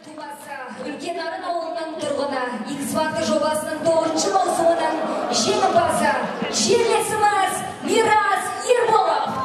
Үлкен Арын ауылының тұрғыны X-Factor жобасының 9-шы маусымының жеңімпазы жерлесіміз Мирас Ерболов.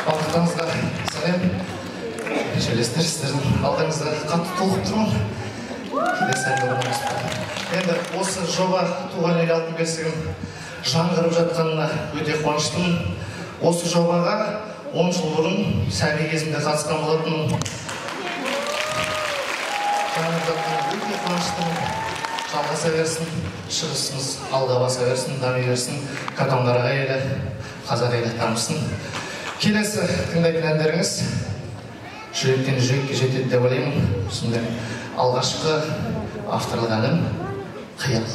Барлықтарыңызға сәлем. Жерлестер, сіздердің алдыңызда қатты толқып тұрмын. Келесі әңгімеміз. Енді осы жоба туған ел алтын бесігін жаңғырып жатқанына өте қуаныштымын. Осы жобаға 10 жыл бұрын сәби кезімде қатысқан болатынмын. Жаңғырып жатқанына өте қуаныштымын. Жалғаса берсін, шығысымыз алға баса берсін, дами берсін, Катондар әйелі, қазақ елі дамысын. Келесі тыңдайтын әндеріңіз жүректен жүрекке жетеді деп ойлаймын. Сондай алғашқы авторлық әнім «Қиял».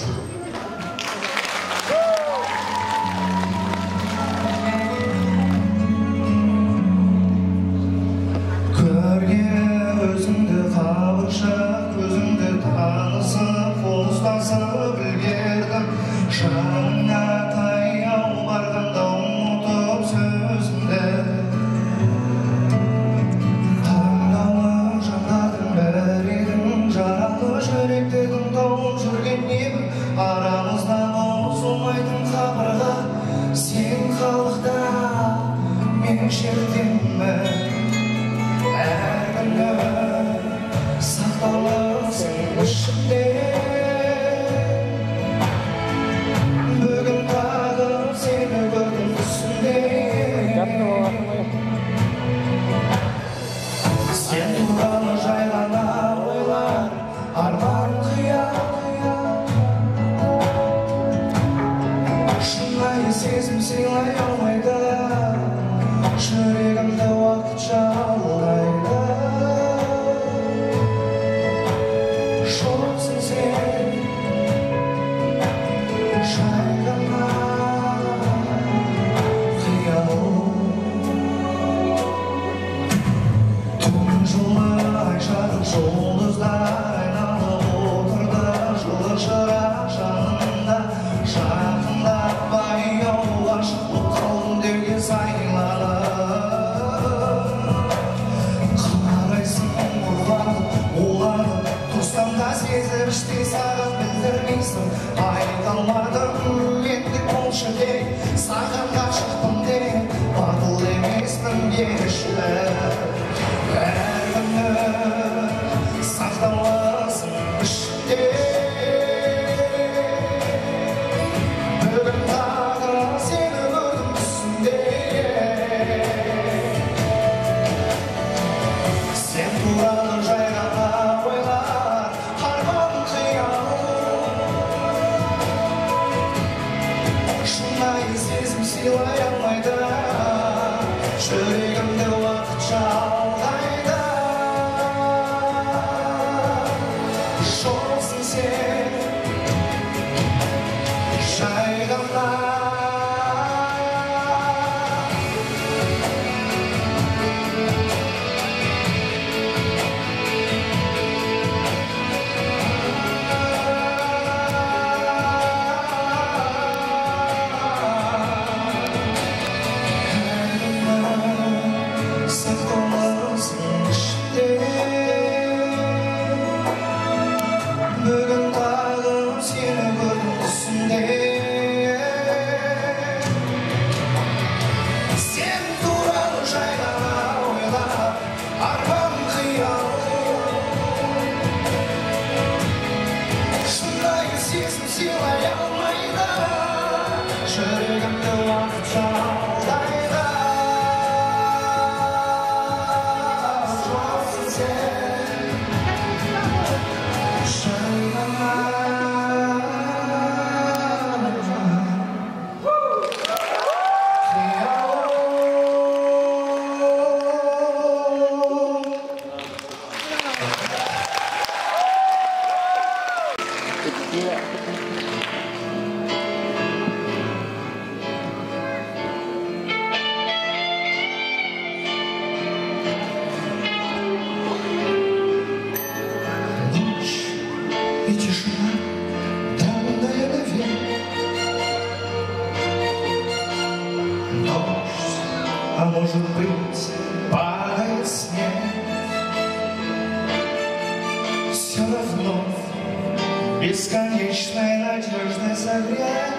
Бесконечной надеждой согрет.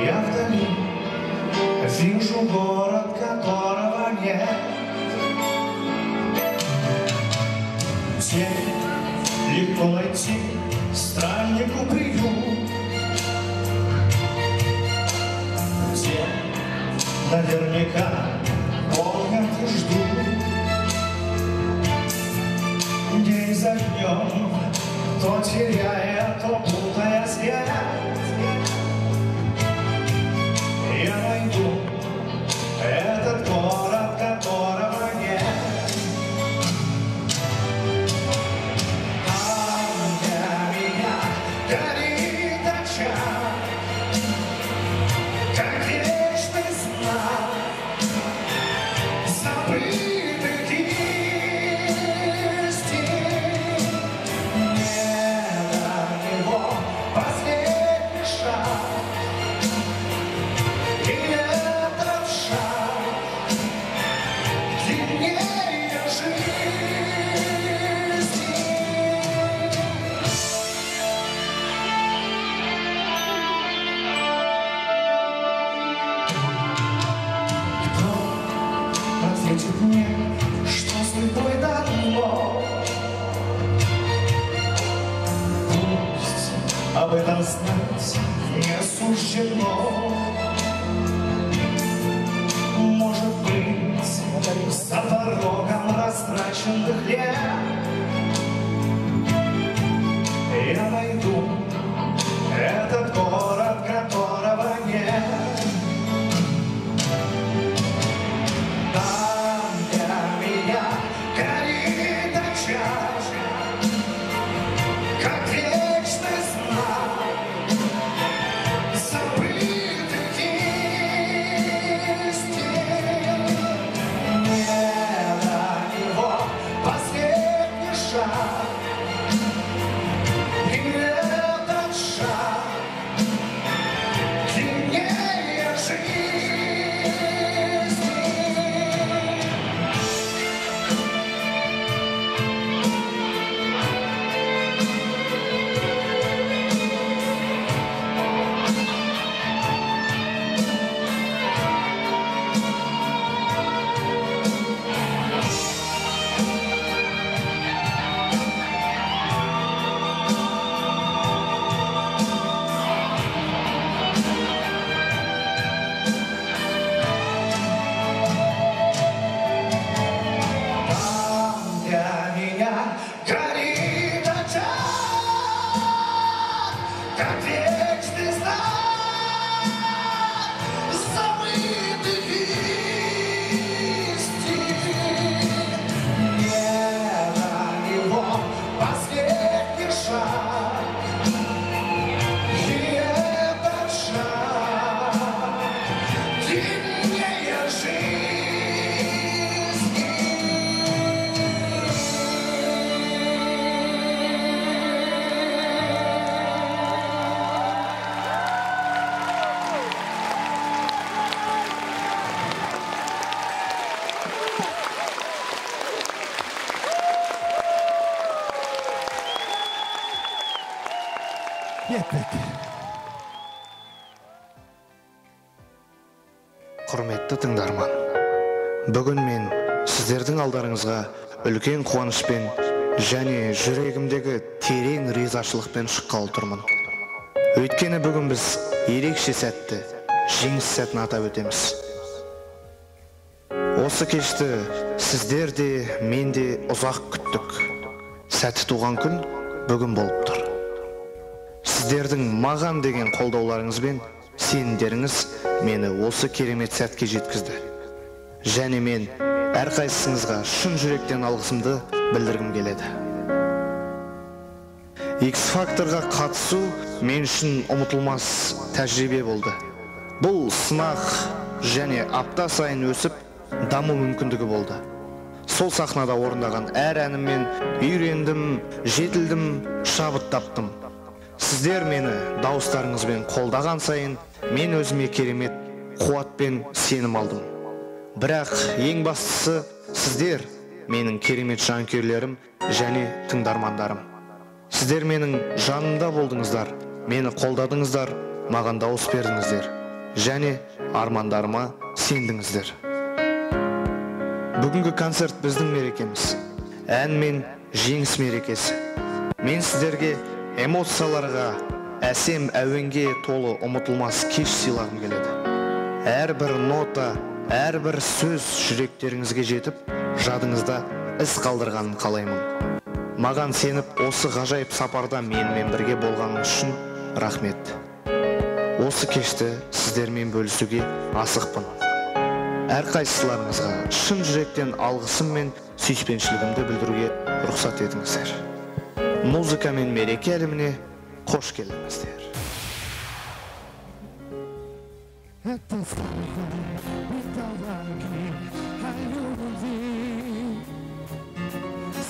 Я вдали вижу город, которого нет. День легко найти страннику приют, где наверняка помнят и ждут. День за днем, то теряя, то путая свет, я найду этот город, который светит мне, что слепой давно. Пусть об этом знать не суждено. Может быть, за порогом растраченных лет я найду этот город, которого нет. Там для меня горит очаг, как вечный знак забытых истин. Не до него последний шаг, и этот шаг длиннее жизни. Для меня горит очаг, как вечный знак забытых истин. Не до него последний шаг, и этот шаг длиннее жизни. Құрметті тыңдарман, бүгін мен сіздердің алдарыңызға үлкен қуанышпен және жүрегімдегі терең ризашылықпен шыққалы тұрмын. Өйткені бүгін біз ерекше сәтті, жеңіс сәтін атап өтеміз. Осы кешті сіздер де, мен де ұзақ күттік. Сәті туған күн бүгін болып тұр. Сіздердің маған деген қолдауларыңызбен сенімдеріңіз мені осы керемет сәтке жеткізді. Және мен әрқайсыңызға шын жүректен алғысымды білдіргім келеді. X-Factorға қатысу мен үшін ұмытылмас тәжірибе болды. Бұл сынақ және апта сайын өсіп даму мүмкіндігі болды. Сол сахнада орындаған әр әніммен үйрендім, жетілдім, шабыт таптым. Сіздер мені дауыстарыңызбен қолдаған сайын мен өзіме керемет қуат пен сенім алдым. Бірақ ең бастысы сіздер менің керемет жанкүйерлерім және тыңдармандарым. Сіздер менің жанымда болдыңыздар, мені қолдадыңыздар, маған дауыс бердіңіздер және армандарыма сендіңіздер. Бүгінгі концерт біздің мерекеміз, ән мен жеңіс мерекесі. Мен сіздерге эмоцияларға, әсем әуенге толы ұмытылмас кеш сыйлағым келеді. Әрбір нота, әрбір сөз жүректеріңізге жетіп, жадыңызда із қалдырғанын қалаймын. Маған сеніп, осы ғажайып сапарда менімен бірге болғаныңыз үшін рахмет. Осы кешті сіздермен бөлісуге асықпын. Әрқайсыларыңызға шын жүректен алғысым мен сүйіспеншілігімді білдіруге рұқсат етіңіздер. Музыка мен мереке әлеміне қош келдіңіздер.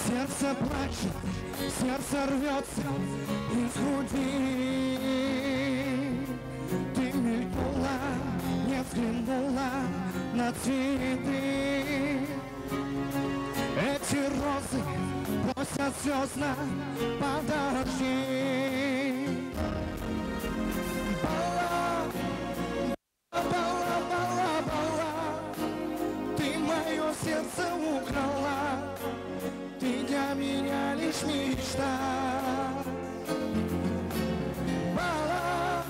Сердце плачет, сердце рвется из груди. Ты мелькнула, не взглянула на цветы. Эти розы просят звездно, подожди. Бала, бала, бала, бала, ты мое сердце. лишь мечта. Бала,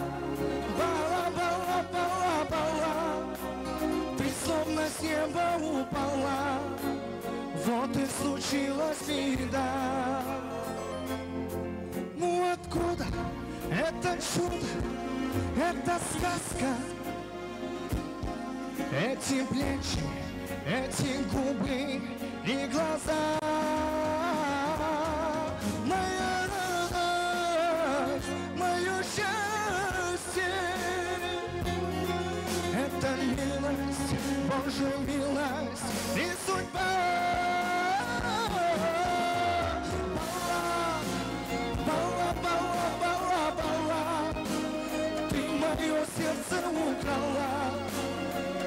бала, бала, бала, бала, ты словно с неба упала, вот и случилась беда. Ну откуда это чудо, эта сказка, эти плечи, эти губы и глаза? Моя радость, мое счастье, это милость, Божья милость и судьба. Бала, бала, бала, бала, ты мое сердце украла,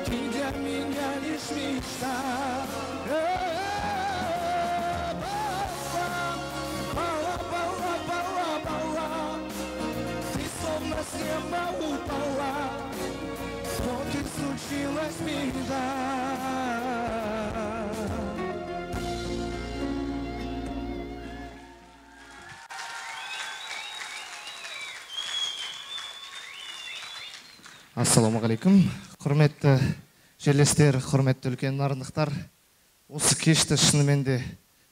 ты для меня лишь мечта. Бала, бала, бала, бала, ты словно с неба упала, вот и случилась беда. Ассалаумағалейкум. Құрметті жерлестер, құрметті үлкен нарындықтар. Осы кешті шынымен де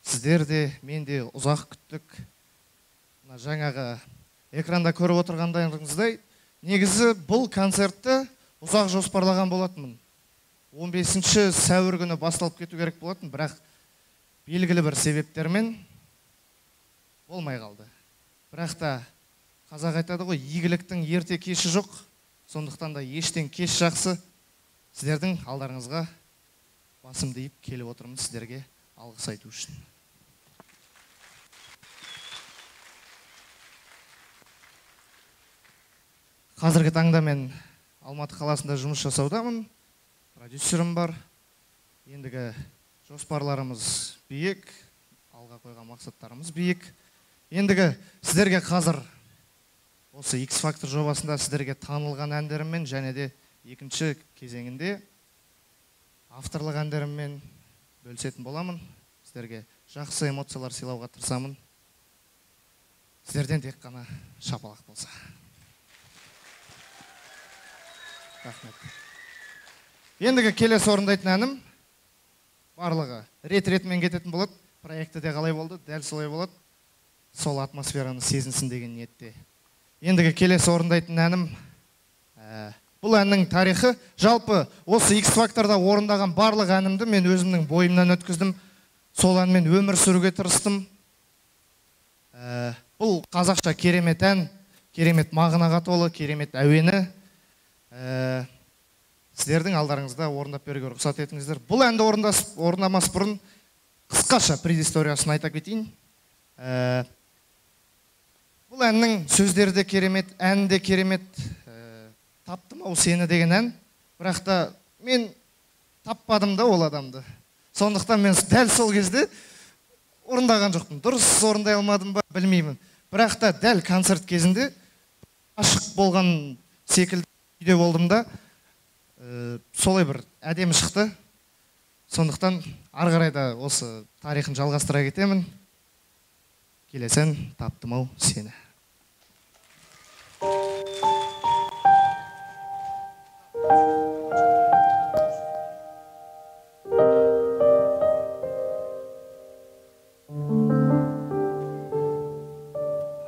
сіздер де, мен де ұзақ күттік. Жаңағы экранда көріп отырғандарыңыздай, негізі бұл концертті ұзақ жоспарлаған болатынмын. 15 сәуір күні басталып кету керек болатын, бірақ белгілі бір себептермен болмай қалды. Бірақ та қазақ айтады ғой, игіліктің ерте кеші жоқ. Сондықтан да ештен кеш жақсы. Сіздердің алдарыңызға басымды иіп келіп отырмын сіздерге алғыс айту үшін. Қазіргі таңда мен Алматы қаласында жұмыс жасаудамын. Продюсерім бар. Ендігі жоспарларымыз биік, алға қойған мақсаттарымыз биік. Ендігі сіздерге қазір осы X-Factor жобасында сіздерге танылған әндеріммен және де екінші кезеңінде авторлық әндеріммен бөлісетін боламын. Сіздерге жақсы эмоциялар сыйлауға тырысамын. Сіздерден тек қана шапалақ болса. Рахмет. Ендігі келесі орындайтын әнім барлығы рет-ретмен кететін болады. Проекті де қалай болды, дәл солай болады. Сол атмосфераны сезінсін деген ниетте. Ендігі келесі орындайтын әнім, бұл әннің тарихы, жалпы осы X-Factor'да орындаған барлық әнімді мен өзімнің бойымнан өткіздім. Сол әнмен өмір сүруге тырыстым. Бұл қазақша керемет ән, керемет мағынаға толы, керемет әуені. Сіздердің алдарыңызда орындап беруге рұқсат етіңіздер. Бұл әнді орындамас бұрын қысқаша предысториясын айта кетейін. Бұл әннің сөздері де керемет, ән де керемет. Таптым ау сені деген ән. Бірақ та мен таппадым да ол адамды. Сондықтан мен дәл сол кезде орындаған жоқпын. Дұрыс орындай алмадым ба, білмеймін. Бірақ та дәл концерт кезінде ашық болған секілді үйде болдым да, солай бір әдемі шықты. Сондықтан ары қарай да осы тарихын жалғастыра кетемін. Келесі ән таптым ау сені.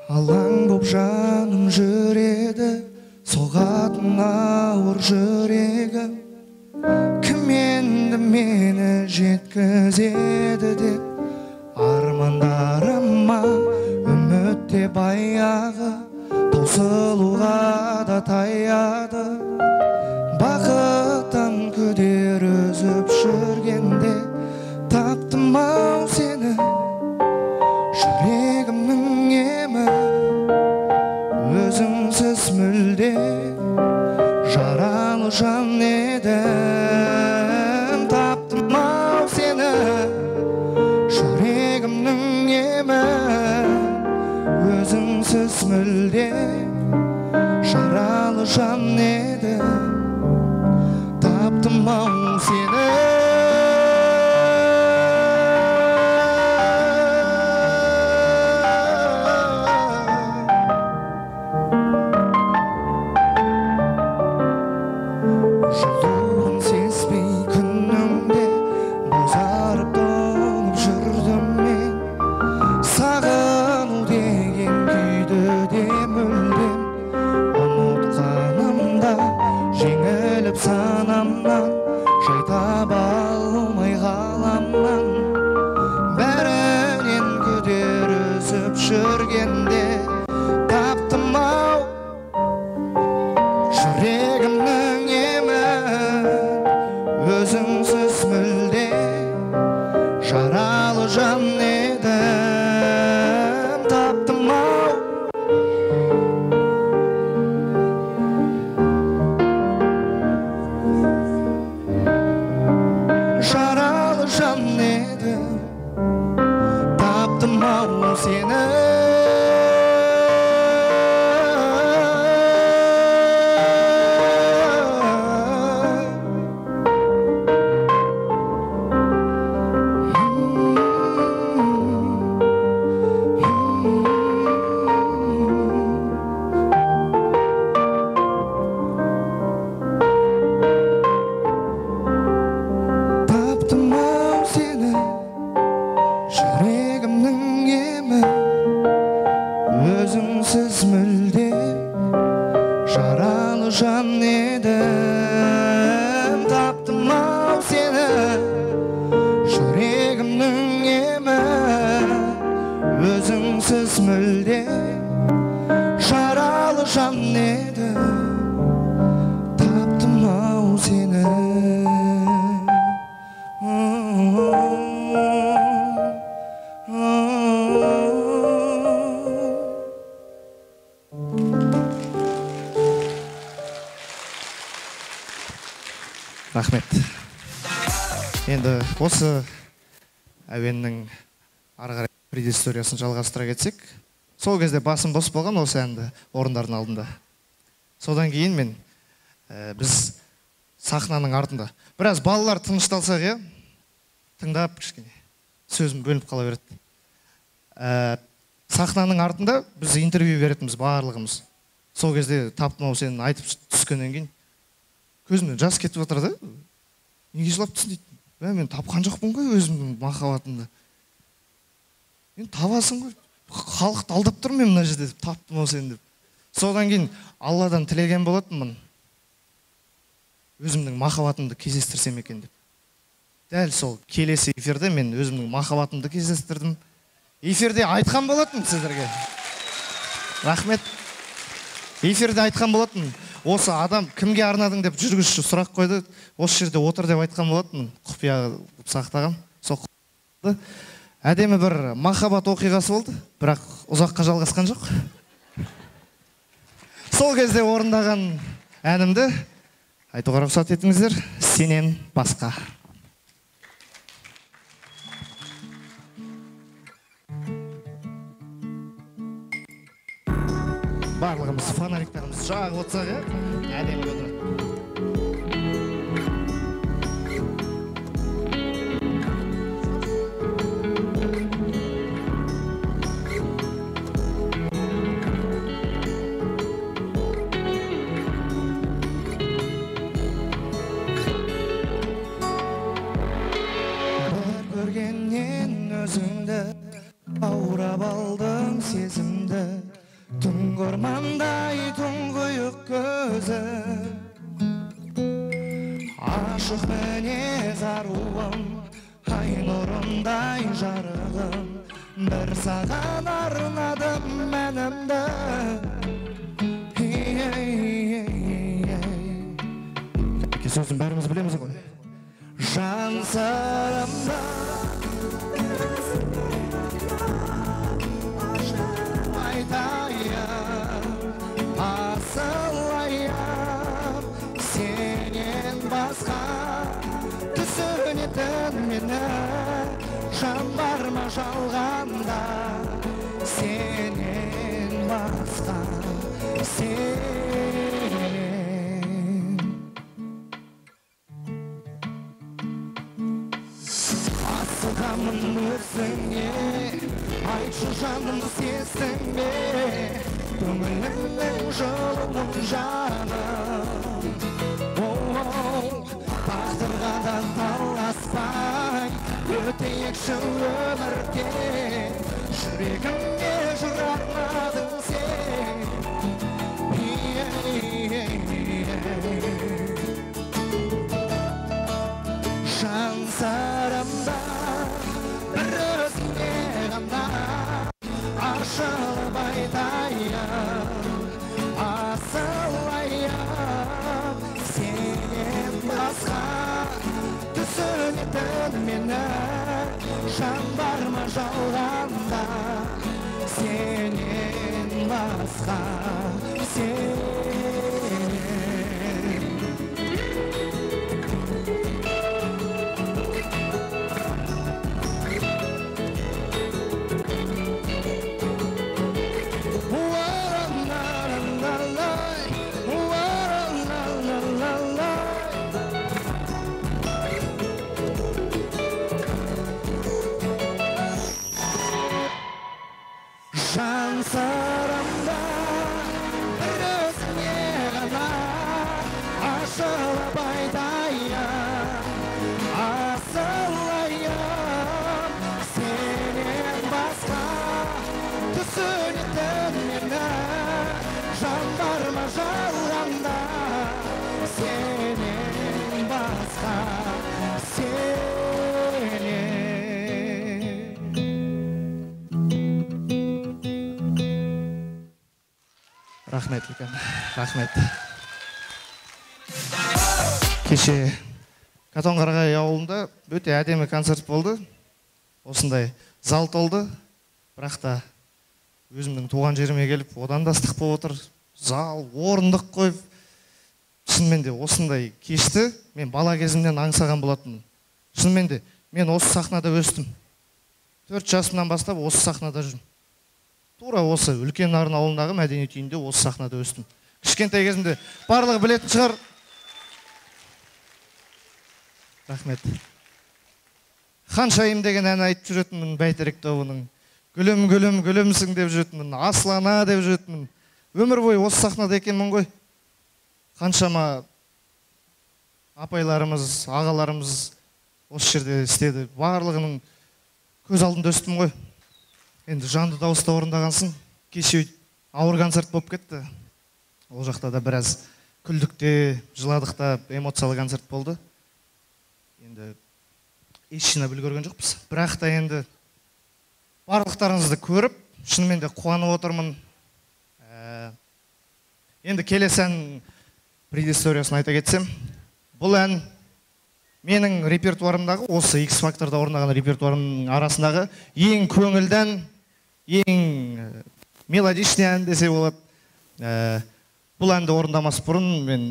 Алаң боп жаным жүреді, соғатын ауыр жүрегім. Кім енді мені жеткізеді деп армандарыма, үмітте баяғы таусылуға да таяды. Бақыттан күдер үзіп жүргенде таптым ау сені, жүрегімнің емі. Өзіңсіз мүлде жаралы жан едім. Таптым ау сені, жүрегімнің емі. Өзіңсіз мүлде жаралы жан едім. Таптым ау сені. Рахмет. Енді осы әуеннің ары қарай предысториясын жалғастыра кетсек, сол кезде басым бос болған осы әнді орындардың алдында. Содан кейін мен біз сахнаның артында біраз балалар тынышталсақ, иә, тыңдап кішкене сөзім бөлініп қала береді. Сахнаның артында біз интервью беретінбіз барлығымыз. Сол кезде таптым ау сені айтып түскеннен кейін көзімнен жас кетіп отыр да. Неге жылап тұрсың дейді. Мен тапқан жоқпын ғой өзімнің махаббатымды. Мен табасың ғой. Халықты алдап тұрмын мен мына жерде, таптым ау сені деп. Содан кейін Алладан тілеген болатынмын. Өзімнің махаббатымды кездестірсем екен деп. Дәл сол келесі эфирде мен өзімнің махаббатымды кездестірдім. Эфирде айтқан болатын сіздерге. Рахмет. Эфирде айтқан болатын. Осы адам кімге арнадың деп жүргізуші сұрақ қойды. Осы жерде отыр деп айтқан болатын. Құпия сақтағам. Сол әдемі бір махаббат оқиғасы болды, бірақ ұзаққа жалғасқан жоқ. Сол кезде орындаған әнімді айтуға рұқсат етіңіздер. Сенен басқа. Барлығымыз фонариктеріміз жағып отырсақ, әдемі көрінеді. Бір көргеннен өзіңді аурап алдым сезімді. Түнгі ормандай тұңғиық көзі, ашық мінез аруым, ай нұрындай жарығым, бір саған арнадым әнімді. Сөзін бәріміз білеміз ғой. Жан сырымда асылайым, сенен басқа түсінетін мені, жан бар ма жалғанда, сенен басқа, сенен. Асығамын өзіңе, айтшы жаным сездің бе, көңілімнің жолын жаным. Тағдырға да таласпай өтейікші өмірге, жүрегімде жүр арнадың сен. Жан сырымда бір өзіңе ғана ашылып айтайын, асылайын, сенен басқа түсінетін мені, жан бар ма жалғанда, сенен басқа, сенен. Жан сырымда бір өзіңе ғана ашылып айтайын, асылайын, сенен басқа түсінетін мені, жан бар ма жалғанда, сенен басқа, сенен. Рахмет, үлкен. Рахмет. Кеше Қатонқарағай ауылында өте әдемі концерт болды. Осындай зал толды. Бірақ та өзімнің туған жеріме келіп, одан да ыстық болып отыр. Зал, орындық қойып, шынымен де осындай кешті мен бала кезімнен аңсаған болатынмын. Шынымен де мен осы сахнада өстім. 4 жасымнан бастап осы сахнада жүрмін. Тура осы үлкен Нарын ауылындағы мәдениет үйінде осы сахнада өстім. Кішкентай кезімде барлығы білетін шығар. Рахмет. Ханшайым деген ән айтып жүретінмін Бәйтерек тобының. Гүлім, гүлім, гүлімсің деп жүретінмін. Аслана деп жүретінмін. Өмір бойы осы сахнада екенмін ғой. Қаншама апайларымыз, ағаларымыз осы жерде істеді. Барлығының көз алдында өстім ғой. Енді жанды дауыста орындағансың. Кеше ауыр концерт болып кетті. Ол жақта да біраз күлдікте, жыладықта эмоциялы концерт болды. Енді еш жинап үлгерген жоқпыз. Бірақ та енді барлықтарыңызды көріп, шынымен де қуанып отырмын. Енді келесі ән предысториясын айта кетсем, бұл ән менің репертуарымдағы, осы X-Factor'да орындаған репертуарымның арасындағы ең көңілден, ең мелодичный ән десе болады. Бұл әнді орындамас бұрын мен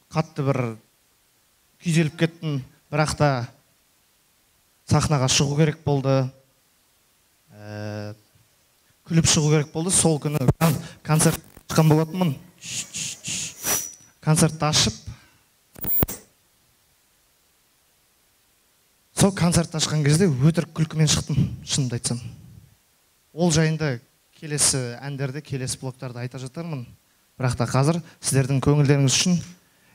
қатты бір күйзеліп кеттім, бірақ та сахнаға шығу керек болды. Күліп шығу керек болды. Сол күні концерт ашқан болатынмын. Концертті ашып, сол концертті ашқан кезде өтірік күлкімен шықтым, шынымды айтсам. Ол жайында келесі әндерде, келесі блоктарда айта жатармын. Бірақ та қазір сіздердің көңілдеріңіз үшін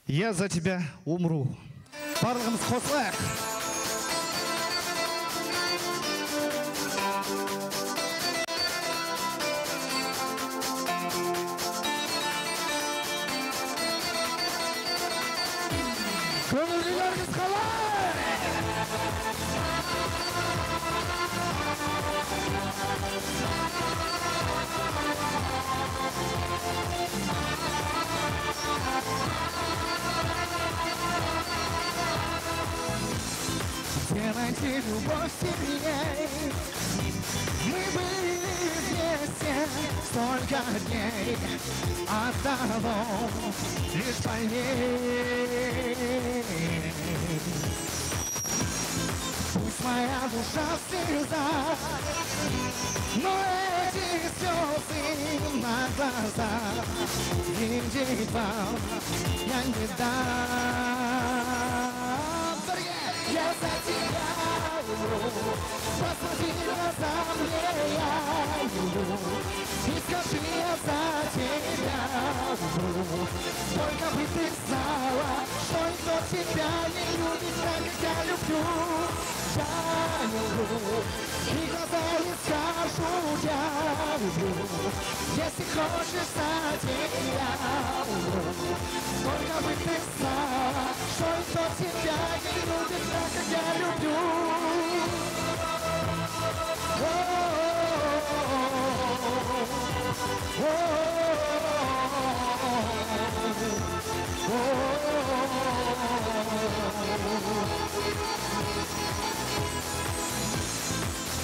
«Я за тебя умру». Барлығымыз қосылайық. Көңілдеріңіз қалай? Где найти любовь сильней? Мы были вместе столько дней, оттого лишь больней. Пусть моя душа в слезах, но эти слезы на глазах видеть вам я не дам. Я за тебя умру, посмотри в глаза мне, я умру, и скажи, я за тебя умру. Только бы ты знала, что никто тебя не любит так, как я люблю. Я умру, и глаза не скажут, я умру. Если хочешь за тебя умру, только бы ты знала, что никто тебя не любит так, как я люблю.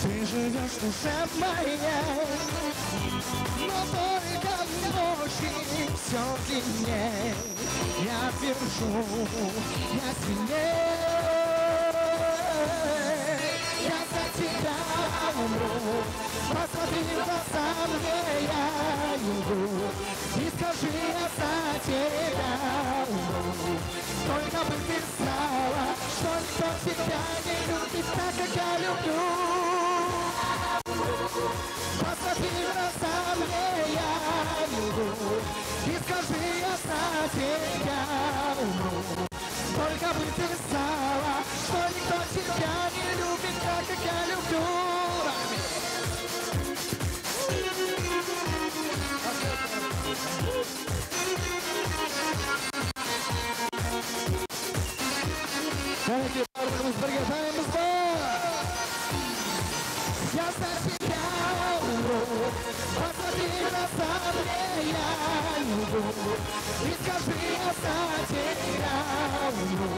Ты живешь в душе моей, но только в ночи все длинней. Я держу, я сильней. Я за тебя умру, посмотри в глаза мне, я умру, и скажи, я за тебя умру. Только бы ты знала, что никто тебя не любит так, как я люблю. Посмотри в глаза мне, я умру, и скажи, я за тебя умру. Только бы ты знала, что никто тебя не любит так, как я люблю. Давайте барлығымыз бірге таймыз ба? Я за тебя умру, посмотри в глаза мне, я умру, и скажи, я за тебя умру.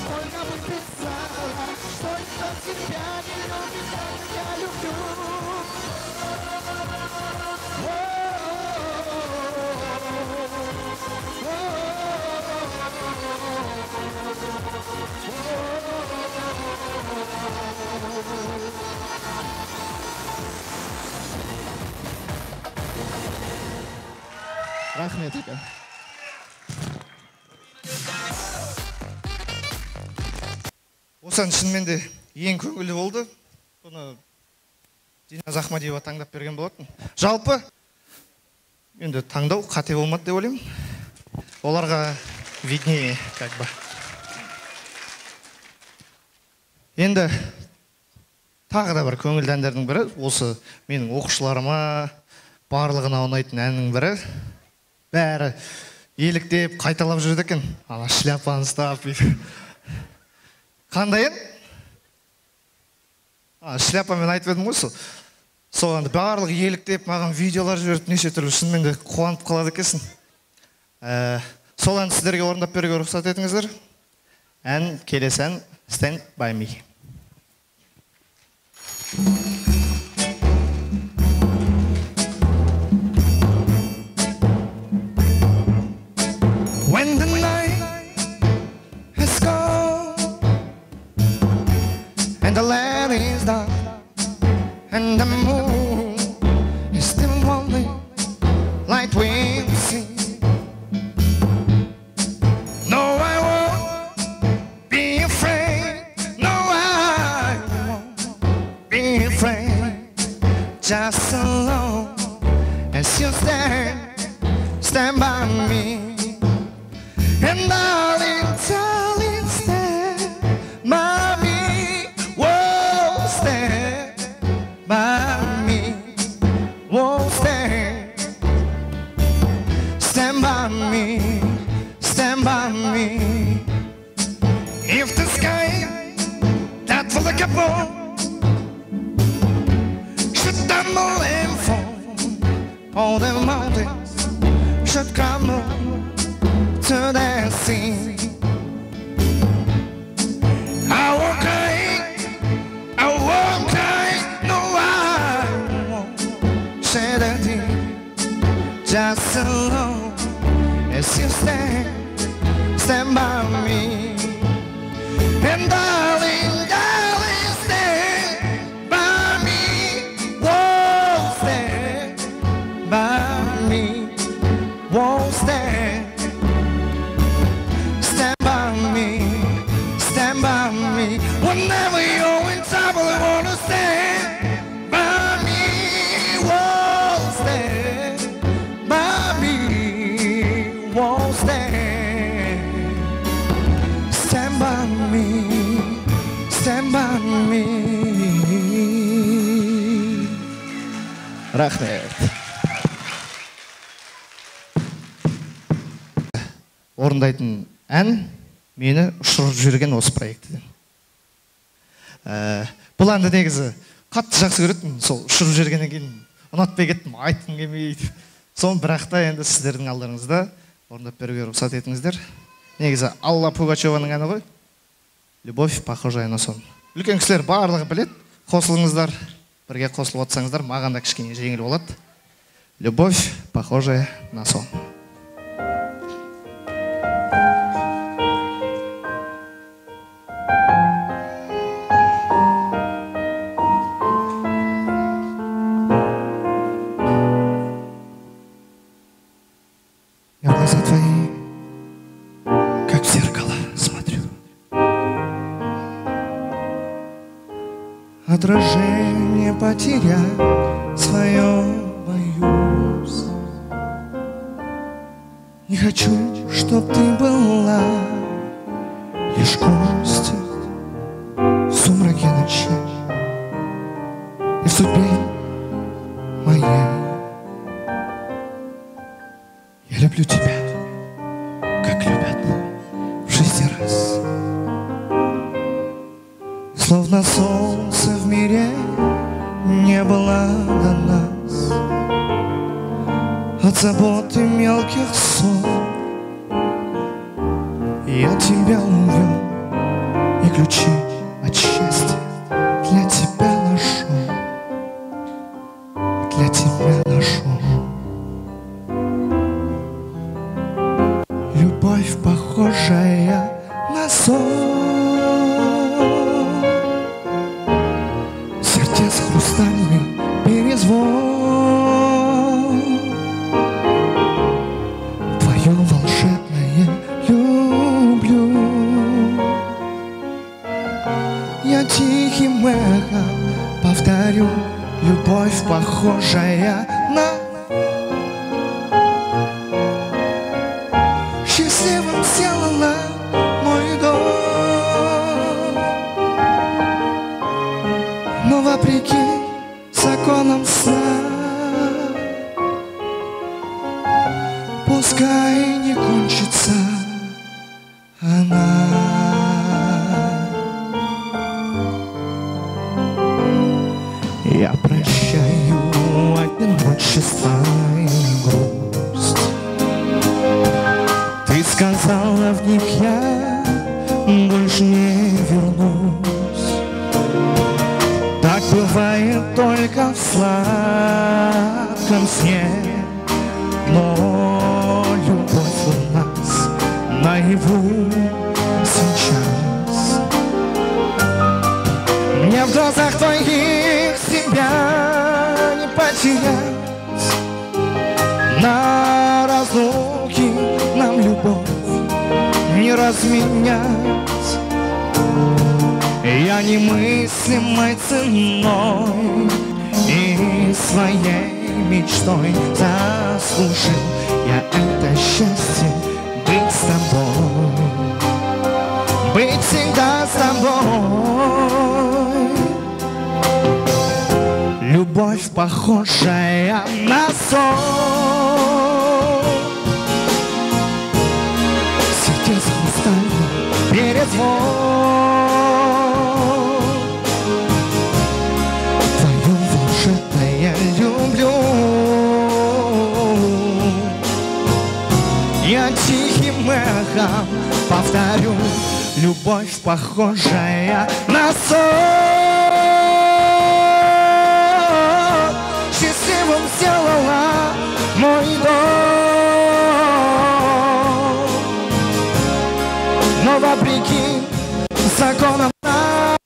Только бы ты знала, что никто тебя не любит так, как я люблю. Рахмет екен. Осыған шынымен де ең көңілі болды. Бұны Диназ Ахмадиева таңдап берген болатын. Жалпы, енді таңдау қате болмады деп ойлаймын. Оларға виднее, как бы. Енді тағы да бір көңілді әндердің бірі, осы менің оқушыларыма барлығына ұнайтын әннің бірі. Бәрі еліктеп, қайталап жүрді екен. Ана шляпаны ұстап. Қандай ән? Шляпамен айтып едім ғой. Соған барлығы еліктеп, маған видеолар жіберіп, неше түрлі шынымен де қуанып қалады екенсің. Сол әнді сіздерге орындап беруге рұқсат етіңіздер. Ән келесі ән Stand by Me. When the night has gone and the land is dark and the moon is still only light we see. No, I won't be afraid. No, I won't be afraid. Just as long as you stand by me. And darling, darling, stand by me. Whoa, stand by me. Whoa, stand by me. Stand by me. If the sky that will look upon should tumble and fall, all the mountains should crumble to the sea. I won't cry, no, I won't shed a tear. Just as long as you stand by me. And darling, darling, stand by me. Whoa, stand by me. Whoa, stand by me. Whenever you're in trouble, I wanna stand by me. Whoa, stand by me. Whoa, stand by me. Stand by me. Рахмет. Орындайтын ән мені ұшырып жүрген осы проектіден. Бұл әнді негізі қатты жақсы көретін, сол ұшырып жүргеннен кейін ұнатпай кеттім, айтқым келмейді. Соны бірақ та енді сіздердің алдарыңызда орындап беруге рұқсат етіңіздер. Негізі Алла Пугачеваның әні ғой. Любовь, похожая на сон. Үлкен кісілер барлығы білет, қосылыңыздар, бірге қосылып отсаңыздар, маған да кішкене жеңіл болады. Любовь, похожая на сон. Я в глаза твои, как в зеркало, смотрю. Отражение потерять свое боюсь. Не хочу, чтоб ты была лишь грустью в сумраке ночи и в судьбе моей. Я люблю тебя, как любят в 6 раз. Словно солнце в мире не было до нас. От заботы мелких сон я тебя увел, и ключи от счастья для тебя нашел. Для тебя нашел. Любовь, похожая на сон. Сердец хрустальный перезвон. Я тихим эхом повторю, любовь, похожая на... Счастливым сделала мой дом. Но вопреки законам сна, пускай не кончится она. Я прощаю одиночество и грусть. Ты сказала, в них я больше не вернусь. Так бывает только в сладком сне. Но любовь у нас наяву сейчас. Мне в глазах твоих себя не потерять. На разлуке нам любовь не разменять. Я немыслимой ценой и своей мечтой заслужил я это счастье быть с тобой, быть всегда с тобой. Любовь, похожая на сон, сердце хрустальный перезвон. Твое волшебное люблю. Я тихим эхом повторю, любовь, похожая на сон. Счастливым сделала мой дом. Но вопреки законам сна,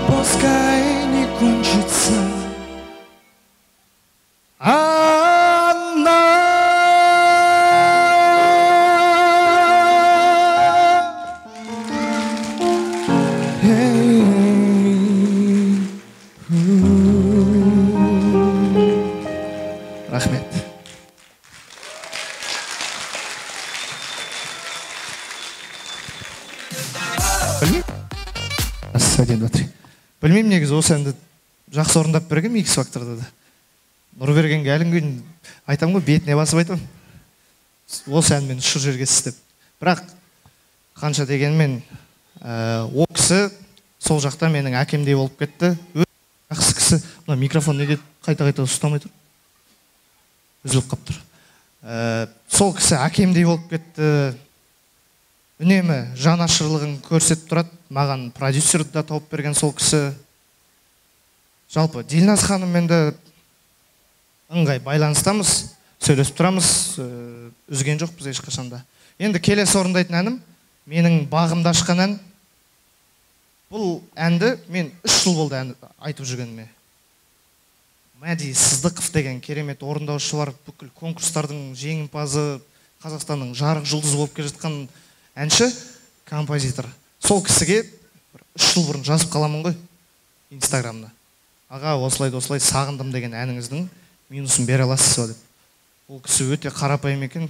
пускай не кончится она. Рахмет. Один, два, три. Білмеймін, негізі осы әнді жақсы орындап бергем X Factor'да да. Нұрбергенге әлі күн айтам ғой, бетіне басып айтам. Осы әнмен ұшы жерге істеп. Бірақ қанша дегенмен о кісі сол жақта менің әкемдей болып кетті. Жақсы кісі. Мына микрофон неге қайта-қайта ұстамай тұр? Үзіліп қап тұр. Сол кісі әкемдей болып кетті. Үнемі жанашырлығын көрсетіп тұрады. Маған продюсерді да тауып берген сол кісі. Жалпы Дилназ ханыммен де ыңғай байланыстамыз, сөйлесіп тұрамыз, үзген жоқпыз ешқашанда. Енді келесі орындайтын әнім менің бағымды ашқан ән. Бұл әнді мен 3 жыл болды айтып жүргеніме. Мәди Сыздықов деген керемет орындаушы бар, бүкіл конкурстардың жеңімпазы, Қазақстанның жарық жұлдызы болып келе жатқан әнші, композитор. Сол кісіге 3 жыл бұрын жазып қаламын ғой Инстаграмда. Аға, осылай сағындым деген әніңіздің минусын бере аласыз ба деп. Ол кісі өте қарапайым екен,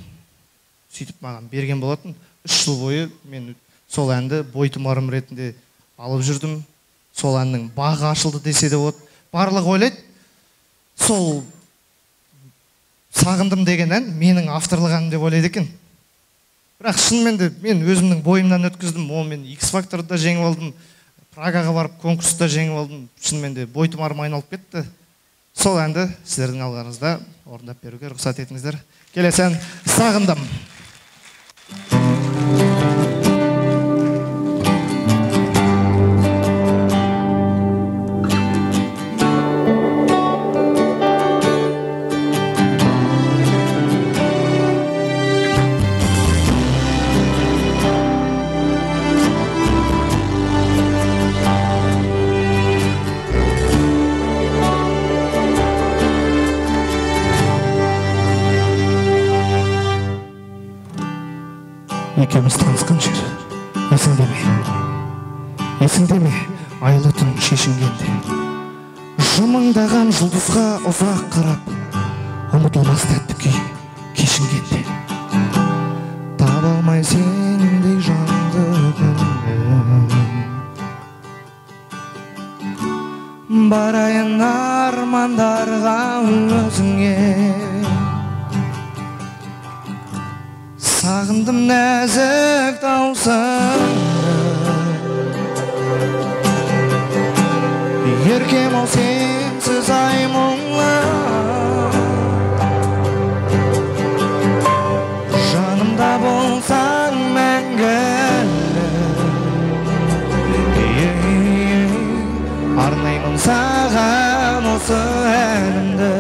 сөйтіп маған берген болатын. 3 жыл бойы мен сол әнді бойтұмарым ретінде алып жүрдім. Сол әннің бағы ашылды десе де болады. Барлығы ойлайды, сол сағындым деген ән менің авторлық әнім деп ойлайды екен. Бірақ шынымен де мен өзімнің бойымнан өткіздім. Мен X Factor'да жеңіп алдым, Прагаға барып конкурста жеңіп алдым. Шынымен де бойтұмарым айналып кетті. Сол әнді сіздердің алғаныңызда орындап беруге рұқсат етіңіздер. Келесі ән сағындым. Екеуміз танысқан жер. Есіңде ме айлы түн шешінгенде жымыңдаған жұлдызға ұзақ қарап ұмытылмас тәтті күй кешінгенде таба алмай сендей жанды күнім барайын армандарға өзіңе сағындым нәзік даусыңды еркем ау сенсіз ай мұңлы жанымда болсаң мәңгі арнаймын саған осы әнімді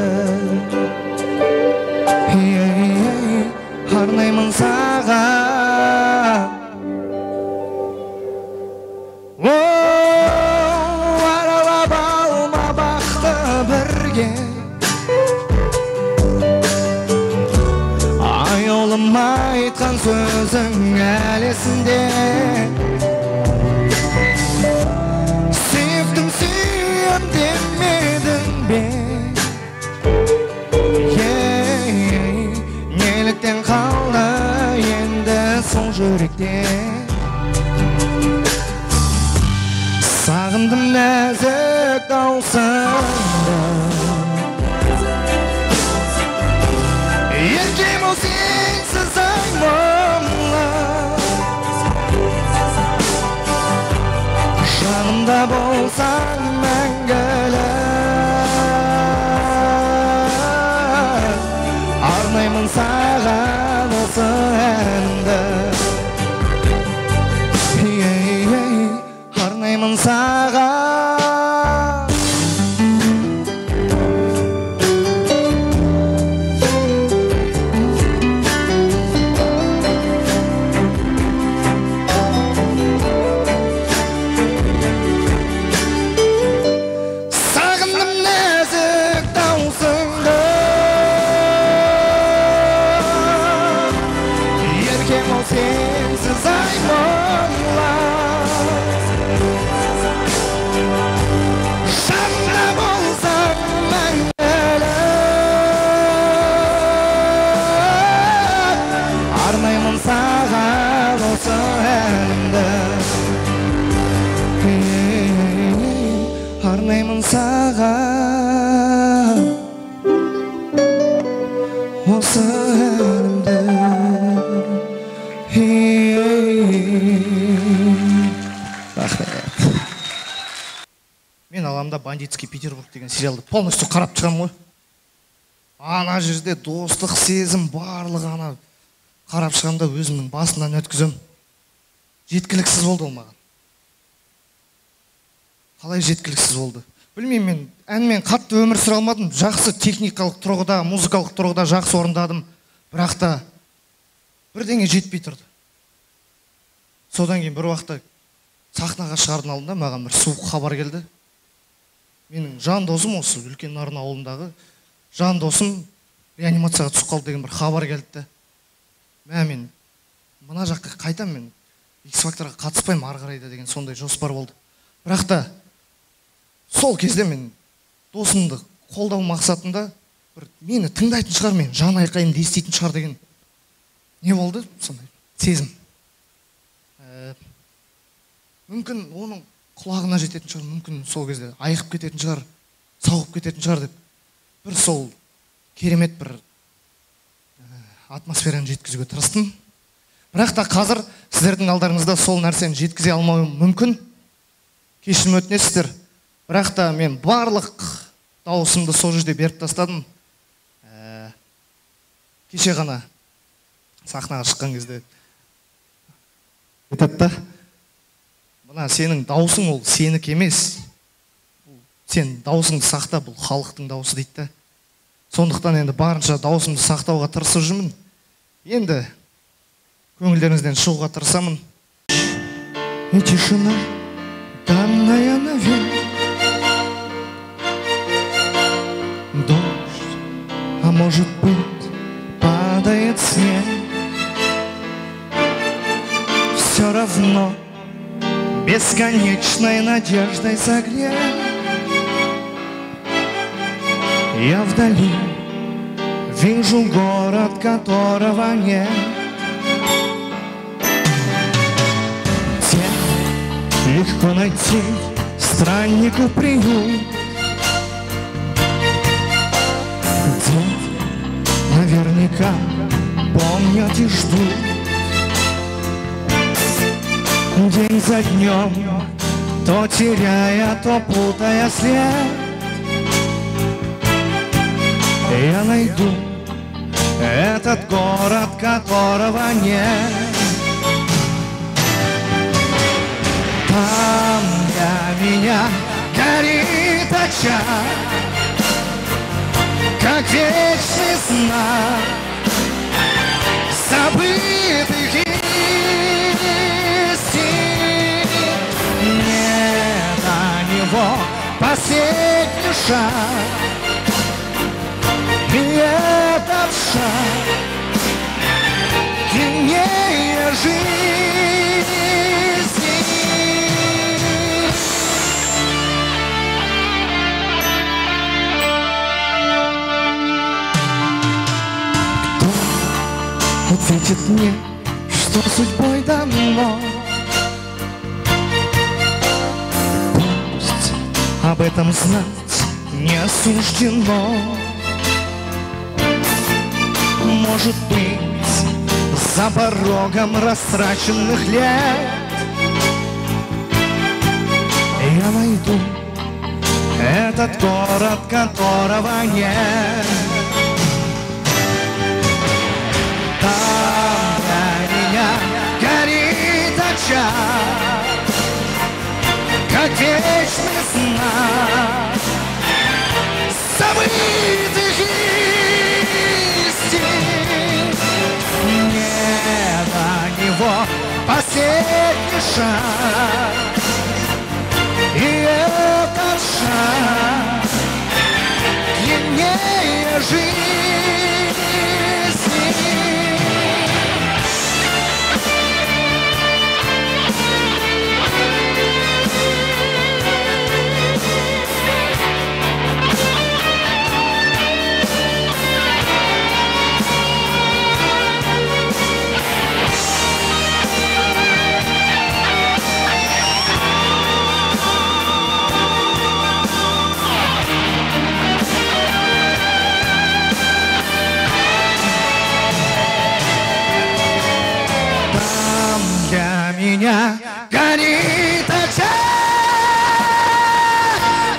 арнаймын саған аралап алма бақты бірге аяулым айтқан сөзің әлі есімде sevdim suyum demedin be nеліктен қалды енді сол жүректе сағындым нәзік даусыңды еркем ау сенсіз ай мұңлы жанымда болсаң мәңгілік арнаймын саған осы әнімді арнаймын саған сағындым нәзік даусыңды еркем ау сенсіз ай мұңлы жанымда болсаң мәңгілік арнаймын саған осы әнімді арнаймын саған осы әнімді рахмет. Мен аламда «Бандитский Петербург» деген сериалды полностью қарап шығамын ғой. Ана жерде достық сезім барлығы ана қарап шығамда өзімнің басынан өткізем. Жеткіліксіз болды ол маған. Қалай жеткіліксіз болды? Білмеймін, мен әнмен қатты өмір сүре алмадым. Жақсы техникалық тұрғыда, музыкалық тұрғыда жақсы орындадым. Бірақ та бірдеңе жетпей тұрды. Содан кейін бір уақытта сахнаға шығардың алдында маған бір суық хабар келді. Менің жан досым осы үлкен Нарын ауылындағы жан досым реанимацияға түсіп қалды деген бір хабар келді. Мен мына жаққа қайтам, мен X-Factorға қатыспаймын ары қарайда деген сондай жоспар болды. Бірақ та сол кезде мен досымды қолдау мақсатында бір мені тыңдайтын шығар, мен жан айқайымды еститін шығар деген не болды? Сондай сезім. Мүмкін оның құлағына жететін шығар, мүмкін сол кезде айығып кететін шығар, сауығып кететін шығар деп бір сол керемет бір атмосфераны жеткізуге тырыстым. Бірақ та қазір сіздердің алдарыңызда сол нәрсені жеткізе алмауым мүмкін. Кешірім өтінесіздер. Бірақ та мен барлық дауысымды сол жерде беріп тастадым. Кеше ғана сахнаға шыққан кезде айтады, мына сенің дауысың ол сенікі емес. Сен дауысыңды сақта, бұл халықтың дауысы дейді. Сондықтан енді барынша дауысымды сақтауға тырысып жүрмін. Енді көңілдеріңізден шығуға тырысамын. И тишина данная навек, дождь, а может быть падает снег. В все равно бесконечной надеждой согрет. Я вдали вижу город, которого нет. Где легко найти страннику приют, где наверняка помнят и ждут. День за днем, то теряя, то путая след, я найду этот город, которого нет. Там для меня горит очаг, как вечный знак забытых истин. Не до него последний шаг, и этот шаг длиннее жизни. Кто ответит мне, что судьбой дано? Пусть об этом знать не суждено. Может быть, за порогом растраченных лет я найду этот город, которого нет. Там для меня горит очаг, как вечный знак забытых истин. Не до него последний шаг, и этот шаг длиннее жизни. Меня горит очаг,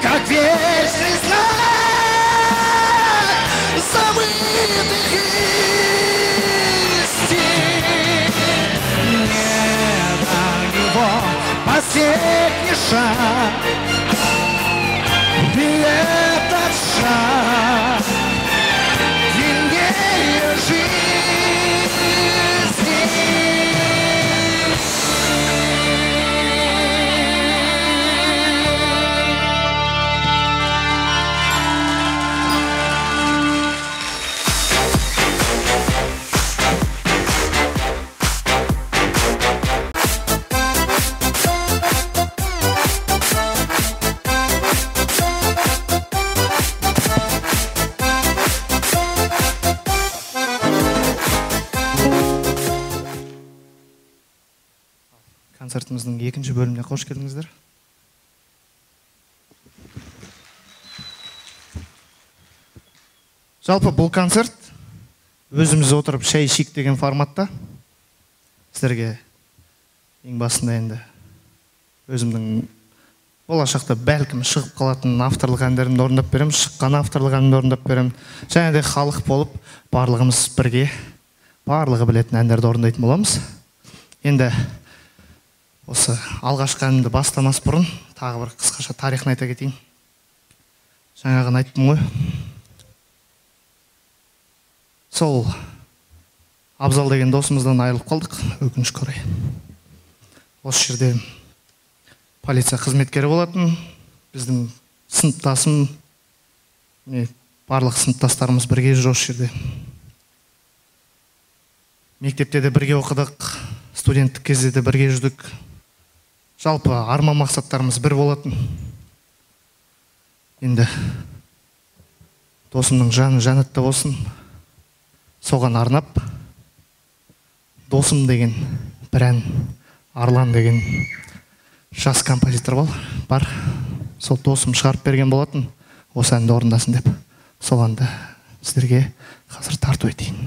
как вечный знак забытых истин. Не до него последний шаг, и этот шаг длиннее жизни. Концертіміздің екінші бөліміне қош келдіңіздер. Жалпы бұл концерт өзіміз отырып шай ішейік деген форматта. Сіздерге ең басында енді өзімнің болашақта бәлкім шығып қалатын авторлық әндерімді орындап берем, шыққан авторлық әндерімді орындап берем. Және де халық болып барлығымыз бірге барлығы білетін әндерді орындайтын боламыз. Енді осы алғашқы әнімді бастамас бұрын тағы бір қысқаша тарихын айта кетейін. Жаңағын айттым ғой. Сол Абзал деген досымыздан айырылып қалдық, өкінішке орай. Осы жерде полиция қызметкері болатын, біздің сыныптасым, барлық сыныптастарымыз бірге жүр осы жерде. Мектепте де бірге оқыдық, студенттік кезде де бірге жүрдік. Жалпы арман мақсаттарымыз бір болатын. Енді досымның жаны жәннатта болсын. Соған арнап Досым деген бір ән, Арлан деген жас композитор бар. Сол досым шығарып берген болатын. Осы әнді орындасын деп. Сол әнді сіздерге қазір тарту етейін.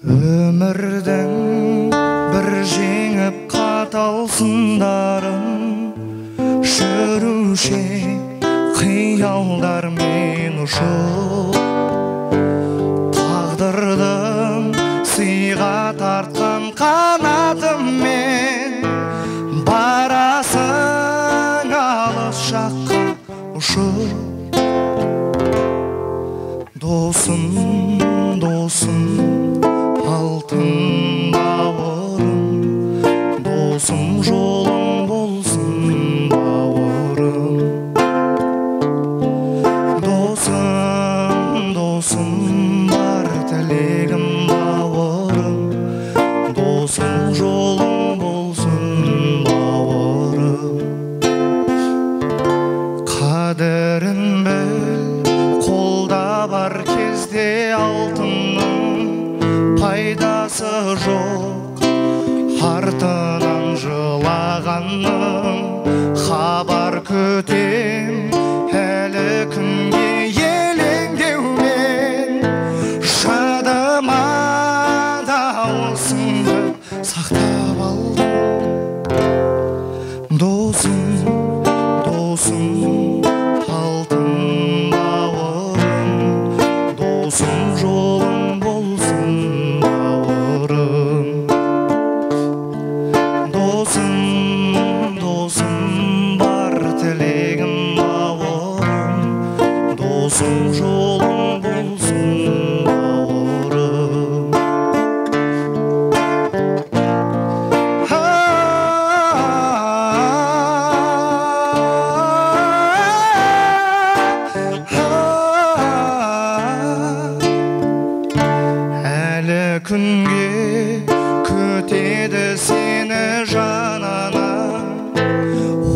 Өмірдің бір жеңіп қатал сындарын жүруші қиялдармен ұшып, тағдырдың сыйға тартқан қанатымен барасың алыс жаққа ұшып. Досым, досым, алтын бауырым, досым жолың болсын бауырым. Досым, досым, бар тілегім бауырым, досым жолың болсын бауырым. Қадірін біл, қолда бар кезде алтынның пайдасы жоқ, артынан жылағанның хабар күтем, әлі күнге елеңдеумен жадыма дауысыңды сақтап алдым. Досым, досым, алтын бауырым, досым жолың болсын бауырым. Досым, досым, бар тілегім бауырым, досым жолың болсын бауырым. Әлі күнге күтеді сені жанана,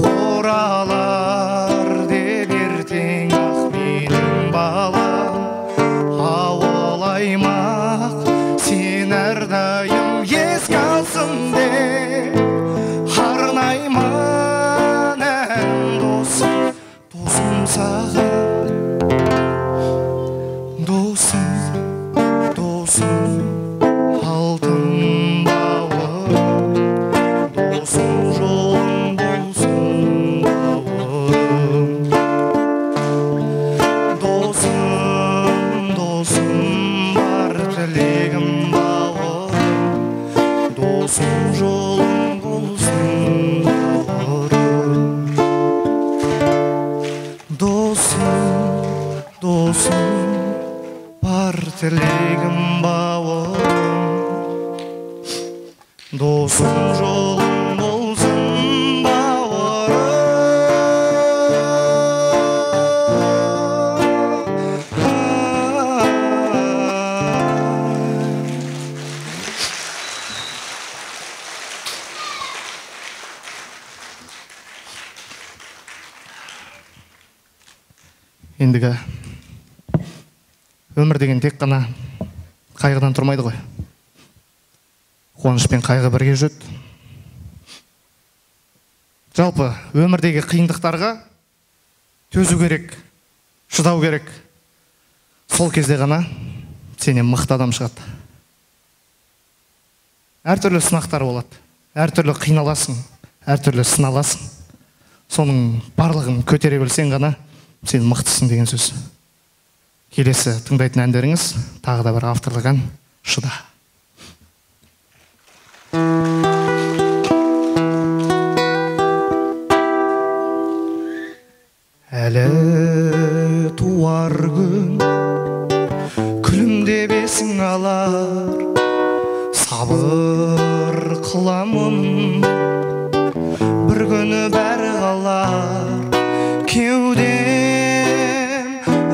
оралар деп ертең ақ менің балам. Ауыл аймақ сен әрдайым еске алсын деп арнаймын ән досым, досым саған. Досым, досым, алтын бауырым, досым жолың болсын бауырым. Досым, досым, бар тілегім бауырым, досым жолың болсын бауырым. Досым, досым, бар тілегім бауырым, досым жолың болсын бауырым. Ендігі өмір деген тек қана қайғыдан тұрмайды ғой. Қуаныш пен қайғы бірге жүреді. Жалпы өмірдегі қиындықтарға төзу керек, шыдау керек. Сол кезде ғана сенен мықты адам шығады. Әртүрлі сынақтар болады, әртүрлі қиналасың, әртүрлі сыналасың. Соның барлығын көтере білсең ғана сен мықтысың деген сөз. Келесі тыңдайтын әндеріңіз тағы да бір авторлық ән, Шыда. Әлі туар күн күлімдеп есің алар, сабыр қыламын, бір күні бәрі қалар. Кеудем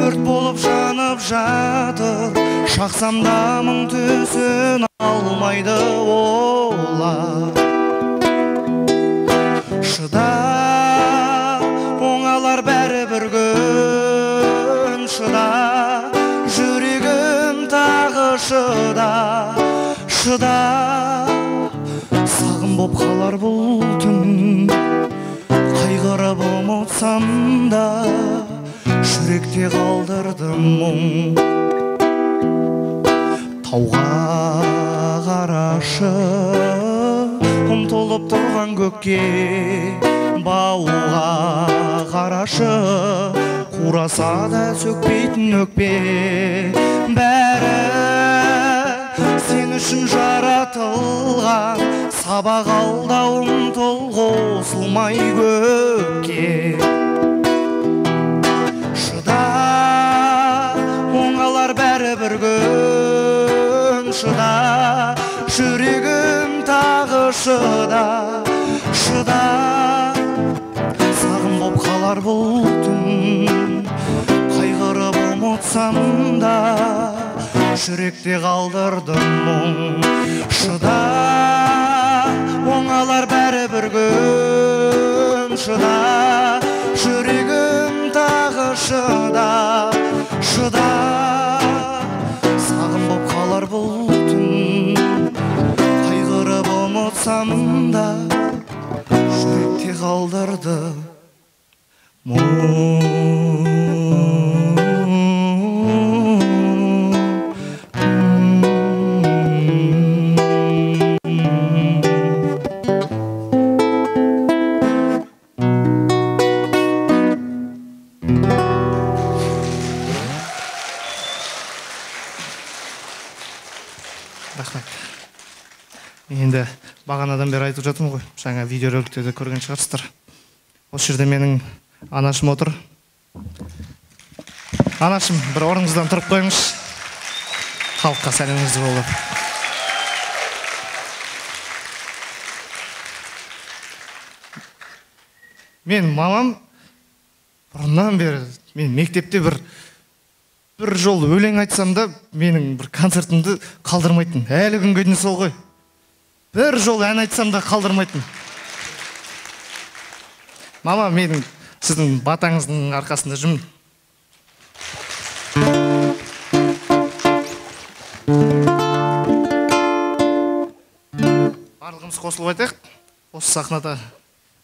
өрт болып жанып жатыр, шақсам да мың төсін алмайды олар. Шыда, оңалар бәрі бір күн. Шыда, жүрегім тағы шыда. Шыда, сағым боп қалар бұл түн. Қайғырып ұмытсам да, жүректе қалдырдым мұң. Тауға қарашы, ұмтылып тұрған көкке, бауға қарашы, қураса да сөкпейтін өкпе. Бәрі сен үшін жаратылған, сабақ алда ұмтыл, қосылмай көкке. Шыда, оңалар бәрі бір күн. Шыда, жүрегім тағы шыда. Шыда, сағым боп қалар бұл түн. Қайғырып ұмытсам да, жүректе қалдырдым мұң. Шыда, оңалар бәрі бір күн. Шыда, жүрегім тағы шыда. Шыда, сағым боп қалар бұл түн. Қайғырып ұмытсам да, жүректе қалдырды мұң. Енді бағанадан бері айтып жатырмын ғой, жаңа видеороликтерде көрген шығарсыздар. Осы жерде менің анашым отыр. Анашым, бір орныңыздан тұрып қойыңыз. Халыққа сәлеміңізді жолдап. Мен мамам бұрыннан бері, мен мектепте бір жол өлең айтсам да, менің бір концертімді қалдырмайтын. Әлі күнге дейін сол ғой. Бір жол ән айтсам да қалдырмайтын. Мама, менің сіздің батаңыздың арқасында жүрмін. Барлығымыз қосылып айтайық. Осы сахнада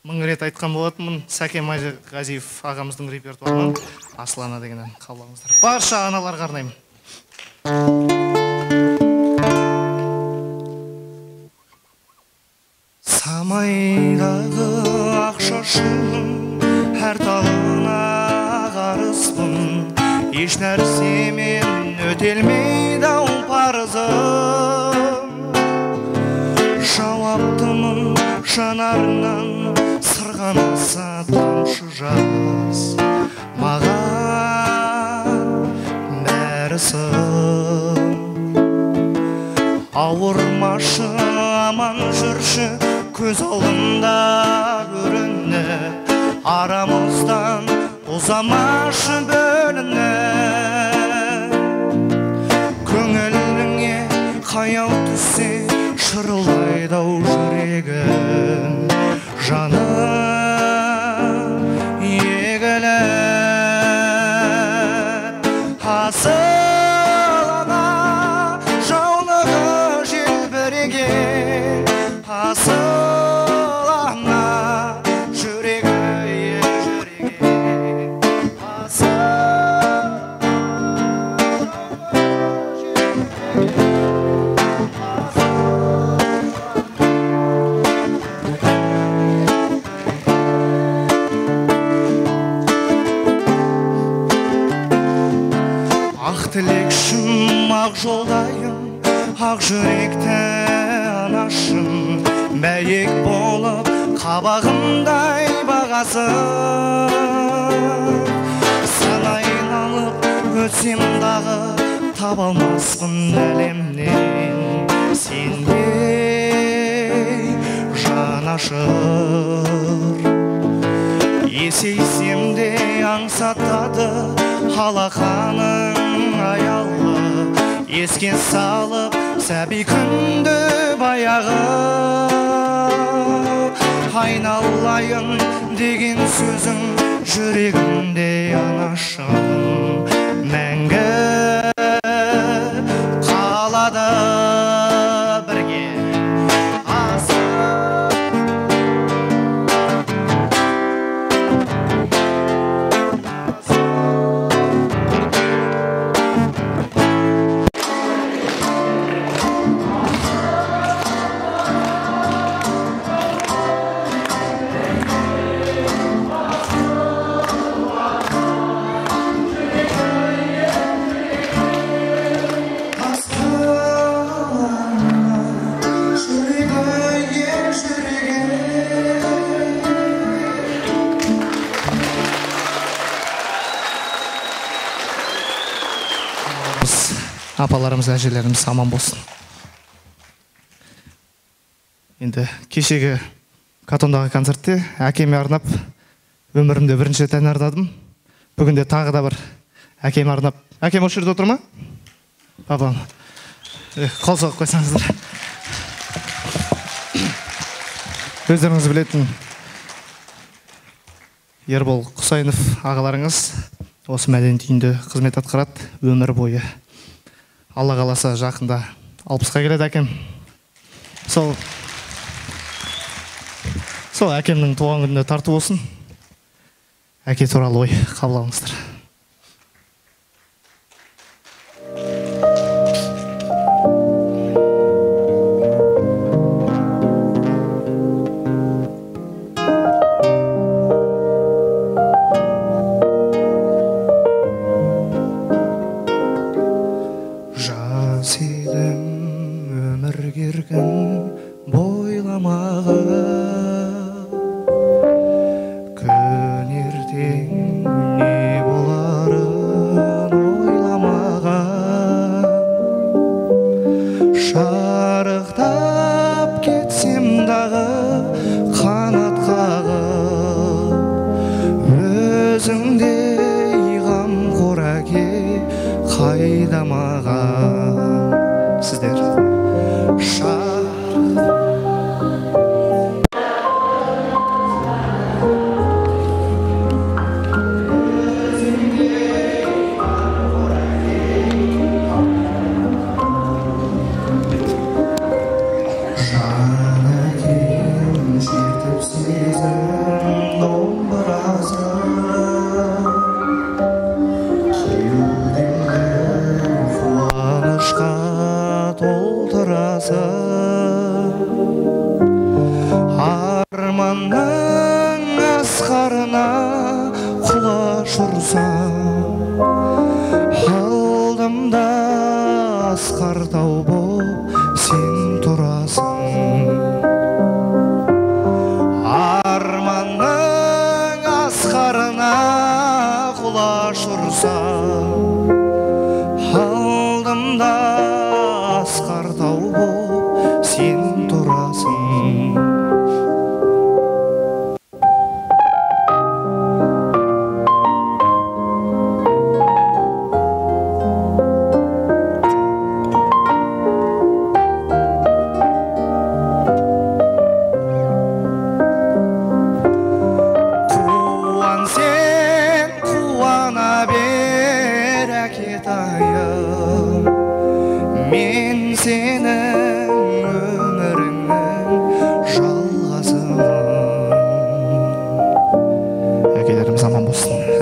1000 рет айтқан болатынмын. Сәкен Майғазиев ағамыздың репертуарынан Аслана деген ән қабылдаңыздар. Барша аналарға арнаймын. Самайдағы ақшашым, әр талына қарыспын. Еш нәрсемен өтелмейді ау парызым. Жауаптымын жанарынан, сырғанаса тамшы жас. Маған бәрі сын. Ауырмашы, аман жүрші, көз алдымда көрініп. Арамыздан ұзамашы бөлініп. Көңіліңе қаяу түссе, шырылдайды ау жүрегім. Жаным егілі асылына, жаулығы желбіреген. Асылына жүрегі елжіреген. Ақ тілекшім, ақ жолдайым, ақ жүректі анашым. Бәйек болып қабағымдай бағасың. Сан айналып өтсем дағы таба алмаспын әлемнен сендей жанашыр. Есейсем де аңсатады алақаның аялы, еске салып сәби күнді баяғы. Айналайын деген сөзің жүрегімде анашым, мәңгі қалады бірге апаларымыз, әжелеріміз аман болсын. Енді кешегі Катондағы концертте әкеме арнап өмірімде бірінші рет ән арнадым. Бүгінде тағы да бір әкеме арнап. Әкем осы жерде отыр ма? Папам. Қол соғып қойсаңыздар. Өздеріңіз білетін Ербол Құсайынов ағаларыңыз осы мәдениет үйінде қызмет атқарады өмір бойы. Алла қаласа жақында 60-қа келеді әкем. Сол әкемнің туған күніне тарту болсын. Әке туралы ой қабыл алыңыздар.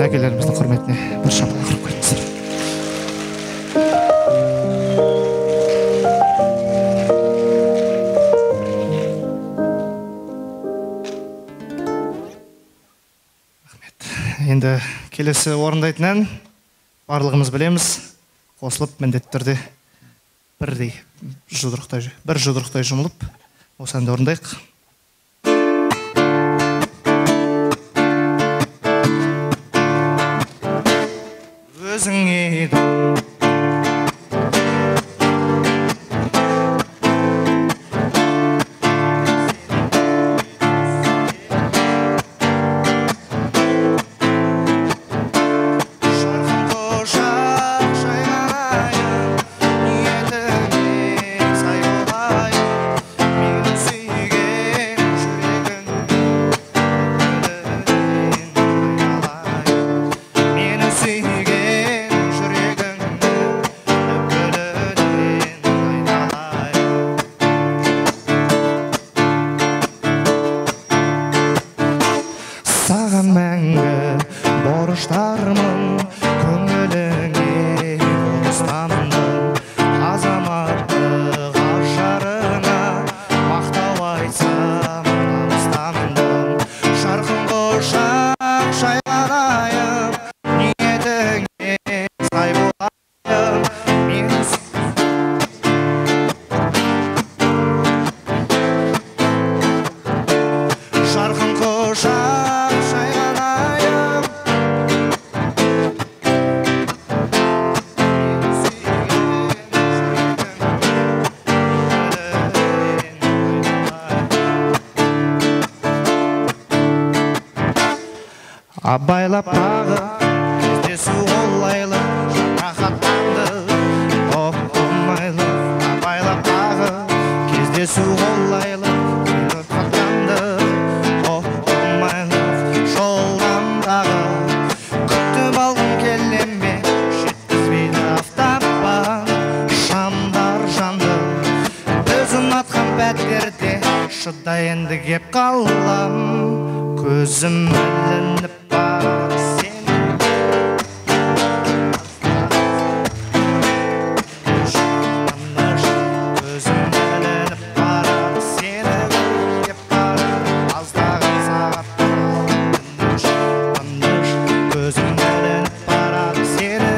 Әкелеріміздің құрметіне бір шапалақ ұрып қойыңыздар. Енді келесі орындайтын ән барлығымыз білеміз, қосылып міндетті түрде бір жұдырықтай жұмылып осы әнді орындайық. Өзіңе абайлап тағы кездесу қолайлы рахаттанды оңайлы абайлап тағы кездесу қолайлы рахаттанды оңайлы жолдан тағы күтіп алғым келеме жеткізбейді автопан шамдар жанды өзім атқан пәтерде шыдайынды кеп қалам көзім ілініп барады сен көзім ілініп барады сені кеп барады аздаған сағаттар көзім ілініп барады сені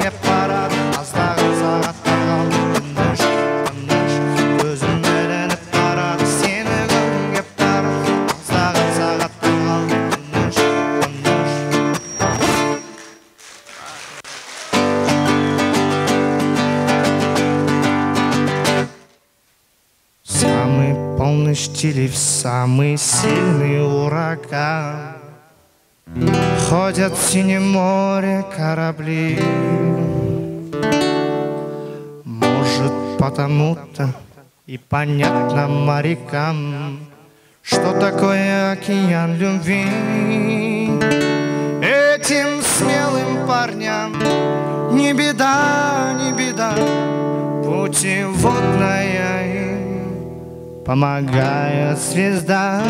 кеп барады аздаған сағаттар көзім ілініп барады сені кеп барады аздаған сағаттар Самый полный штиль, самый сильный ураган. Ходят в синем море корабли. Может, потому-то и понятно морякам, что такое океан любви. Этим смелым парням не беда, не беда, путеводная им помогает звезда.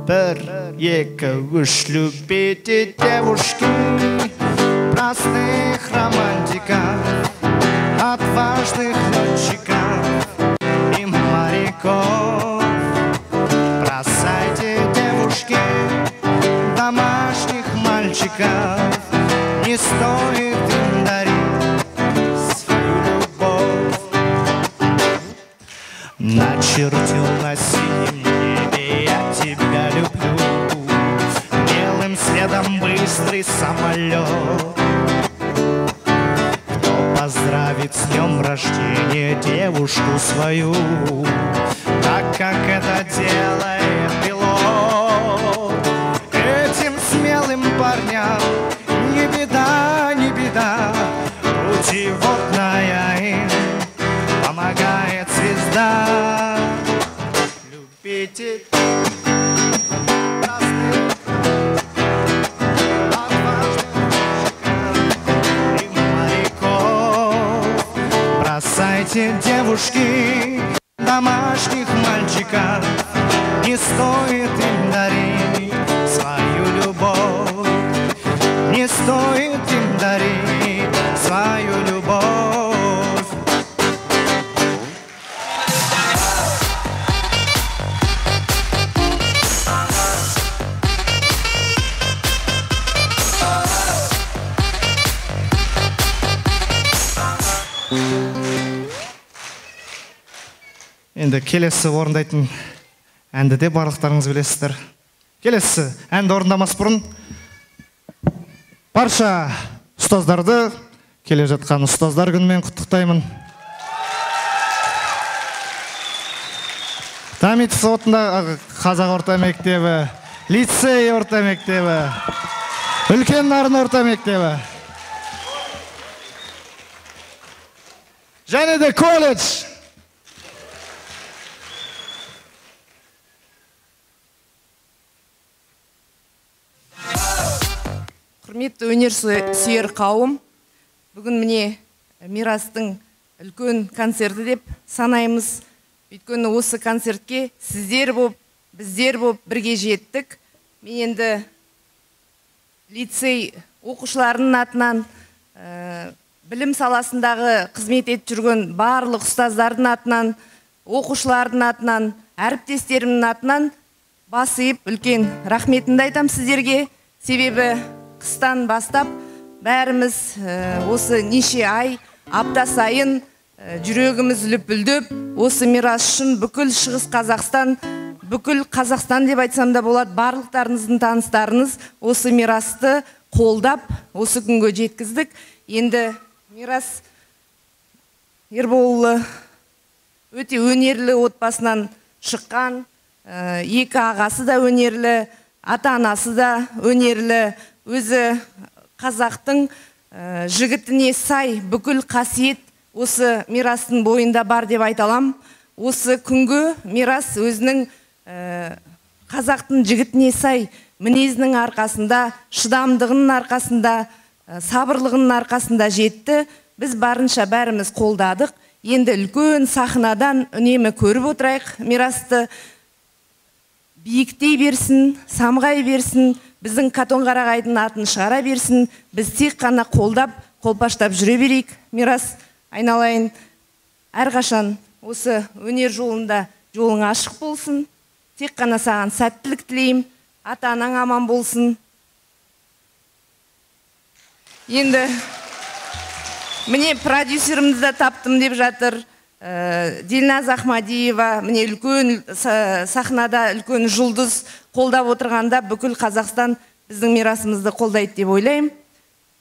Бір-екі үш любите девушки, простых романтиков, отважных летчиков и моряков. Бросайте, девушки, домашних мальчиков, не стоит им дарить свою любовь. Начертил на синем небе я тебя люблю, белым следом быстрый самолет. Кто поздравит с днем рождения девушку свою, так как это делает пилот. Этим смелым парням не беда, не беда, путеводная им помогает звезда. Любите простых, отважных и моряков. Бросайте, девушки, домашних мальчиков, не стоит им дарить свою любовь, не стоит им дарить свою любовь. Енді келесі орындайтын әнді де барлықтарыңыз білесіздер. Келесі әнді орындамас бұрын барша ұстаздарды келе жатқан ұстаздар күнімен құттықтаймын. Тамитов атындағы қазақ орта мектебі, лицей орта мектебі, үлкен нарын орта мектебі және де колледж. Құрметті өнер сүйер қауым, бүгін міне Мирастың үлкен концерті деп санаймыз. Өйткені осы концертке сіздер боп, біздер боп бірге жеттік. Мен енді лицей оқушыларының атынан, білім саласындағы қызмет етіп жүрген барлық ұстаздардың атынан, оқушылардың атынан, әріптестерімнің атынан бас иіп үлкен рахметімді айтам сіздерге. Себебі қыстан бастап бәріміз осы неше ай, апта сайын жүрегіміз лүпілдеп, осы Мирас үшін бүкіл Шығыс Қазақстан, бүкіл Қазақстан деп айтсам да болады, барлықтарыңыздың таныстарыңыз осы Мирасты қолдап, осы күнге жеткіздік. Енді Мирас Ерболұлы өте өнерлі отбасынан шыққан, екі ағасы да өнерлі, ата-анасы да өнерлі, өзі қазақтың жігітіне сай бүкіл қасиет осы Мирастың бойында бар деп айта аламын. Осы күнгі Мирас өзінің қазақтың жігітіне сай мінезінің арқасында, шыдамдығының арқасында, сабырлығының арқасында жетті. Біз барынша бәріміз қолдадық. Енді үлкен сахнадан үнемі көріп отырайық. Мирасты биіктей берсін, самғай берсін, біздің Қатонқарағайдың атын шығара берсін. Біз тек қана қолдап, қолпаштап жүре берейік. Мирас, айналайын, әрқашан осы өнер жолында жолың ашық болсын. Тек қана саған сәттілік тілеймін. Ата-анаң аман болсын. Енді міне продюсерімді де таптым деп жатыр. Дилназ Ахмадиева, міне үлкен сахнада үлкен жұлдыз қолдап отырғанда бүкіл Қазақстан біздің Мирасымызды қолдайды деп ойлаймын.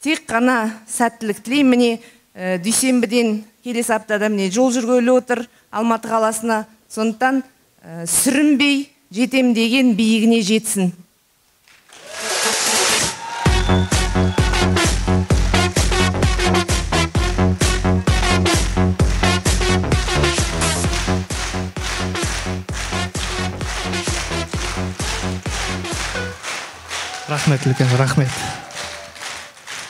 Тек қана сәттілік тілеймін. Міне дүйсенбіден келесі аптада міне жол жүргелі отыр Алматы қаласына. Сондықтан сүрінбей жетем деген биігіне жетсін. Рахмет үлкен, рахмет.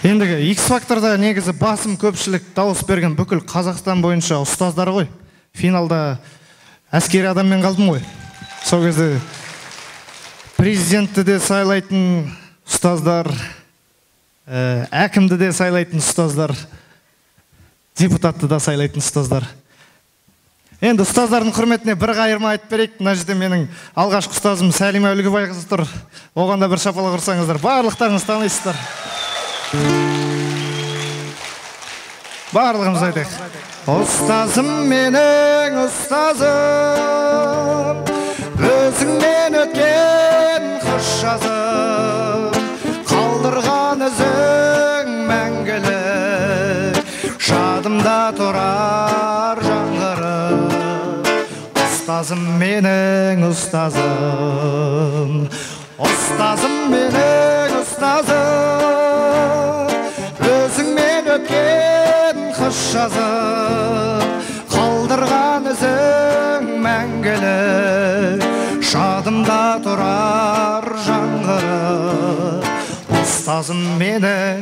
Ендігі X-Factor'да негізі басым көпшілік дауыс берген бүкіл Қазақстан бойынша ұстаздар ғой. Финалда әскери адаммен қалдым ғой. Сол кезде президентті де сайлайтын ұстаздар, әкімді де сайлайтын ұстаздар, депутатты да сайлайтын ұстаздар. Енді ұстаздардың құрметіне бір қайырма айтып берейік. Мына жерде менің алғашқы ұстазым Сәлима Үлгібайқызы тұр. Оған да бір шапалақ ұрсаңыздар. Барлықтарыңыз танисыздар. Барлығымыз айтайық. Ұстазым менің ұстазым, өзіңмен өткен қыш жазым, қалдырған ізің мәңгілік, жадымда тұрар жаңғырып. Ұстазым менің ұстазым, ұстазым менің ұстазым, өзіңмен өткен қыш жазым, қалдырған ізің мәңгілік, жадымда тұрар жаңғырып. Ұстазым менің.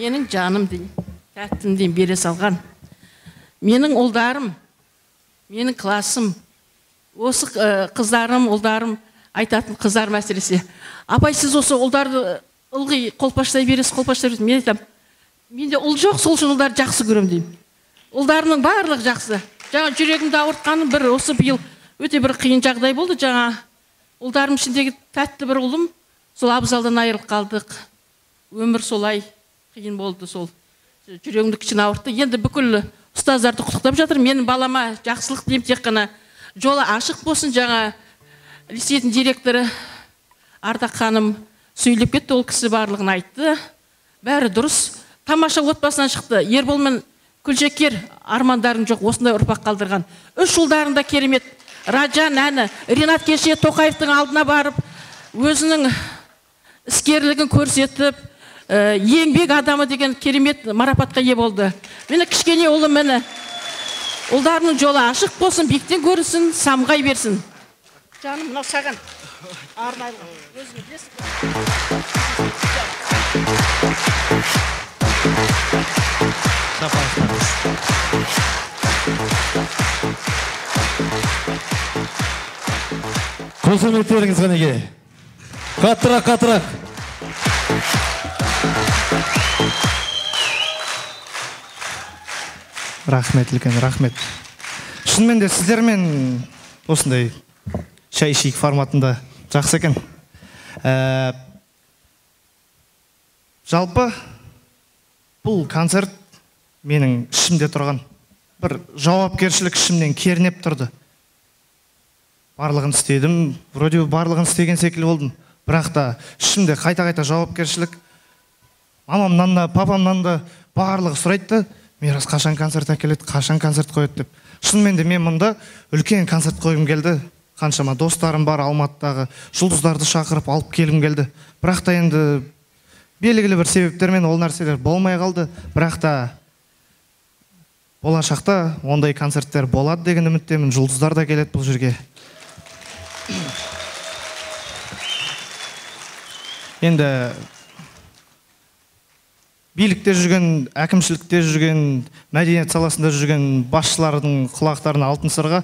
Менің жаным дейін, тәттім дейін бере салған. Менің ұлдарым, менің классым, осы қыздарым, ұлдарым айтатын қыздар мәселесі. Апай, сіз осы ұлдарды ылғи қолпаштай бересіз, қолпаштай бересіз. Мен айтам, менде ұл жоқ, сол үшін ұлдарды жақсы көрем деймін. Ұлдарымның барлық жақсы. Жаңа жүрегімді ауыртқаным бір, осы биыл өте бір қиын жағдай болды. Жаңа ұлдарым ішіндегі тәтті бір ұлым, сол абзалдан айырылып қалдық. Өмір солай қиын болды, сол жүрегімді кішкене ауыртты. Енді бүкіл ұстаздарды құттықтап жатыр. Менің балама жақсылық деймін, тек қана жолы ашық болсын. Жаңа лицейдің директоры Ардақ ханым сөйлеп кетті, ол кісі барлығын айтты. Бәрі дұрыс. Тамаша отбасынан шықты. Ербол мен Күлжекер армандарың жоқ, осындай ұрпақ қалдырған. 3 ұлдарында керемет. Раджан әні, Ринат кеше Тоқаевтың алдына барып, өзінің іскерлігін көрсетіп, еңбек адамы деген керемет марапатқа ие болды. Мені кішкене ұлым, мені ұлдарының жолы ашық болсын, биіктен көрінсін, самғай берсін. Жаным, мынау саған арнайлы, өзіңе білесің. Қошеметтеріңіз қанеке. Қаттырақ. Рахмет үлкен, рахмет. Шынымен де сіздермен осындай шай ішейік форматында жақсы екен. Жалпы бұл концерт менің ішімде тұрған бір жауапкершілік ішімнен кернеп тұрды. Барлығын істедім, вроде барлығын істеген секілді болдым. Бірақ та ішімде қайта жауапкершілік. Мамамнан да, папамнан да барлығы сұрайды. Мирас қашан концерт әкеледі, қашан концерт қояды деп. Шынымен де мен мұнда үлкен концерт қойғым келді. Қаншама достарым бар Алматыдағы, жұлдыздарды шақырып алып келгім келді. Бірақ та енді белгілі бір себептермен ол нәрселер болмай қалды. Бірақ та болашақта ондай концерттер болады деген үміттемін. Жұлдыздар да келеді бұл жерге. Енді билікте жүрген, әкімшілікте жүрген, мәдениет саласында жүрген басшылардың құлақтарына алтын сырға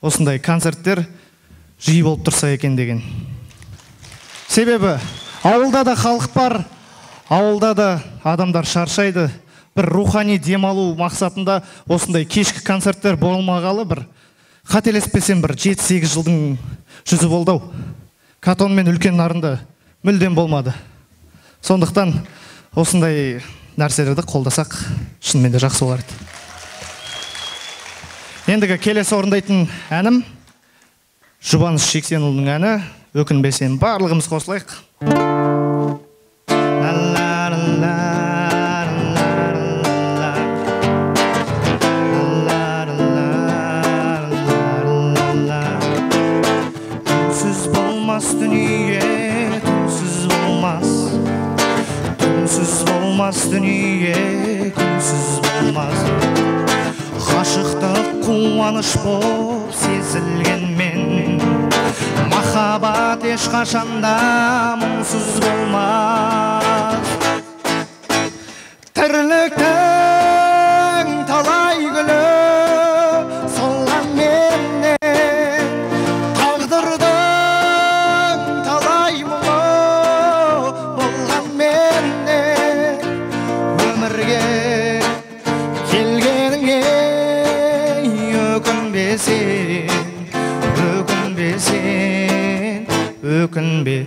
осындай концерттер жиі болып тұрса екен деген. Себебі ауылда да халық бар, ауылда да адамдар шаршайды. Бір рухани демалу мақсатында осындай кешкі концерттер болмағалы бір қателеспесем бір 7-8 жылдың жүзі болды. Катон мен үлкен нарында мүлдем болмады. Сондықтан осындай нәрселерді қолдасақ шынымен де жақсы болар еді. Ендігі келесі орындайтын әнім Жұбаныш Жексенұлының әні «Өкінбесем». Барлығымыз қосылайық. Түнсіз болмас дүние, түнсіз болмас. Түнсіз болмас дүние, күнсіз болмас. Ғашықтық қуаныш боп сезілгенмен, махаббат ешқашанда мұңсыз болмас. Тірліктің талай гүлі солған менен, тағдырдың талай мұңы болған менен, өмірге келгеніңе өкінбесең, өкінбесең, өкінбе.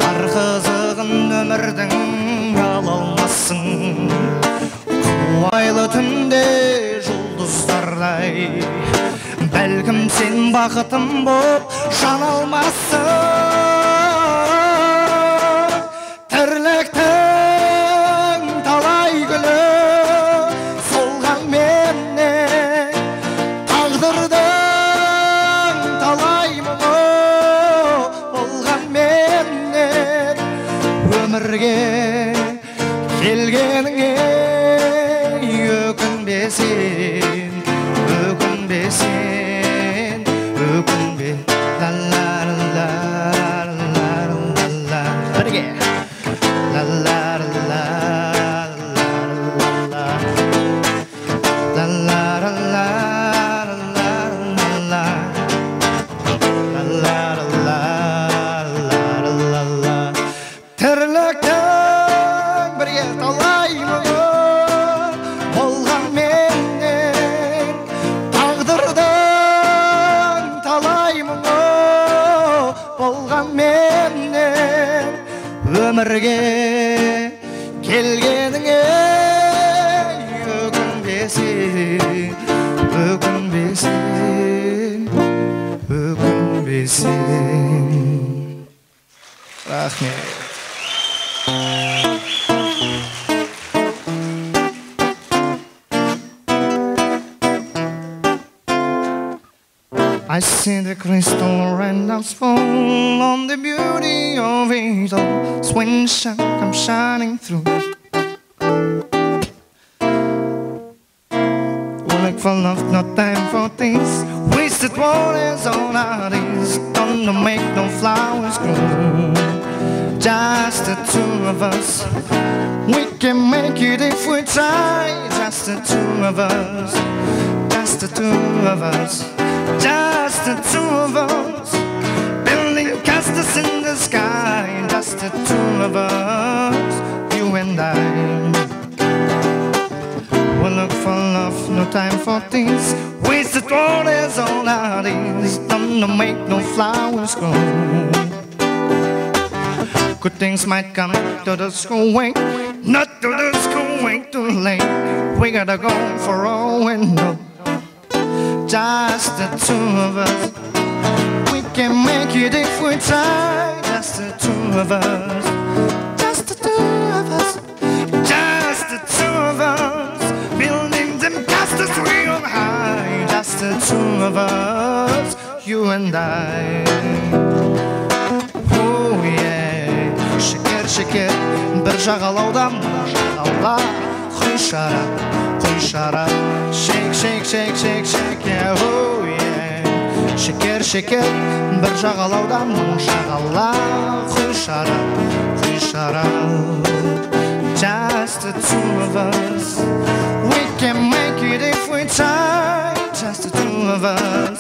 Бар қызығын өмірдің ала алмассың, қуайлы түнде жұлдыздардай. Бәлкім сен бақытым боп жана алмассың. Тірліктің талай гүлі солған менен, тағдырдың талай мұңы болған менен, өмірге келгеніңе өкінбесең, өкінбесең, өкінбе. Бірге. Тірліктің бірге талай мұңы болған менен, тағдырдың талай мұңы болған менен, өмірге келгеніңе өкінбесең, өкінбесең, өкінбесең. Рахмет. I see the crystal raindrops fall on the beauty of it all. Sunshine comes shining through. We look for love, no time for things. Wasted waters on our days. Don't make no flowers grow. Just the two of us. We can make it if we try. Just the two of us. Just the two of us. Just the two of us, building castles in the sky. Just the two of us, you and I. We look for love, no time for things. Wasted waters on our days. Don't make no flowers grow. Good things might come to the school way, not to the school way too late. We gotta go for all we know. just the two of us. We can make it if we try, just the two of us. Just the two of us. Just the two of us. Building them castles real high. Just the two of us, you and I. Oh yeah. Şeker şeker bir жағалауда жағалда құй шарап, құй шарап. Shake shake shake shake shake yeah, oh yeah. Şeker şeker bir жағалауда жағала құй шарап, құй шарап. Just the two of us. We can make it if we try. Just the two of us.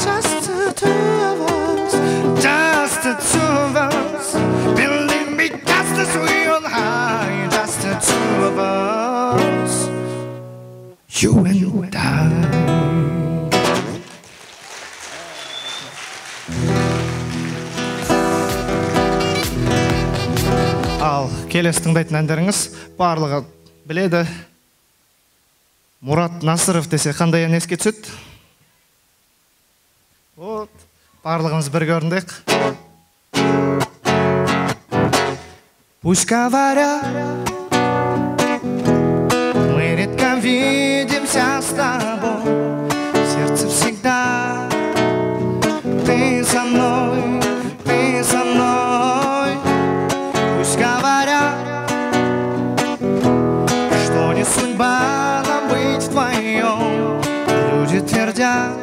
Just the two of us. Just the two of us. Building big castles real high. Just the two of us. You and I. Ал келесі тыңдайтын әндеріңіз барлығы біледі. Мұрат Насыров десе қандай ән еске түседі? Вот, барлығымыз бірге орындайық. Пусть говорят, мы редко видимся с тобой, сердце всегда ты со мной, ты со мной. Пусть говорят, что не судьба нам быть вдвоем. Люди твердят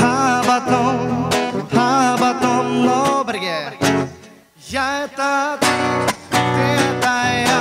об одном, но бірге. Я это ты это я.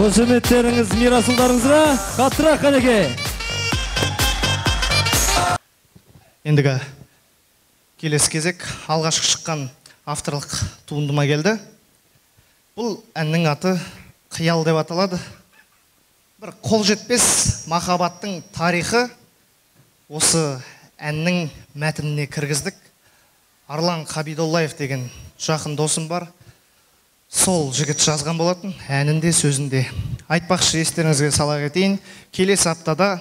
Қошеметтеріңіз, мирасылдарыңызға қаттырақ қанеке. Ендігі келесі кезек алғашқы шыққан авторлық туындыма келді. Бұл әннің аты «Қиял» деп аталады. Бір қол жетпес махаббаттың тарихы осы әннің мәтініне кіргіздік. Арлан Қабидоллаев деген жақын досым бар. Сол жігіт жазған болатын, әнінде сөзінде. Айтпақшы, естеріңізге сала кетейін, келесі аптада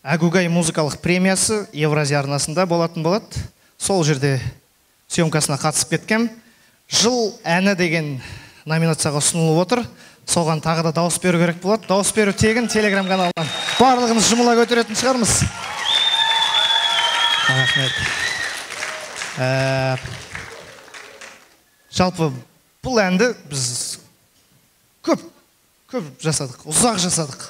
Әгугай музыкалық премиясы Евразия арнасында болатын болады. Сол жерде съемкасына қатысып кеткем. Жыл әні деген номинацияға ұсынылып отыр. Соған тағы да дауыс беру керек болады. Дауыс беру тегін Telegram каналынан. Барлығымыз жұмыла көтеретін шығармыз. Рахмет. Жалпы бұл әнді біз көп жасадық, ұзақ жасадық.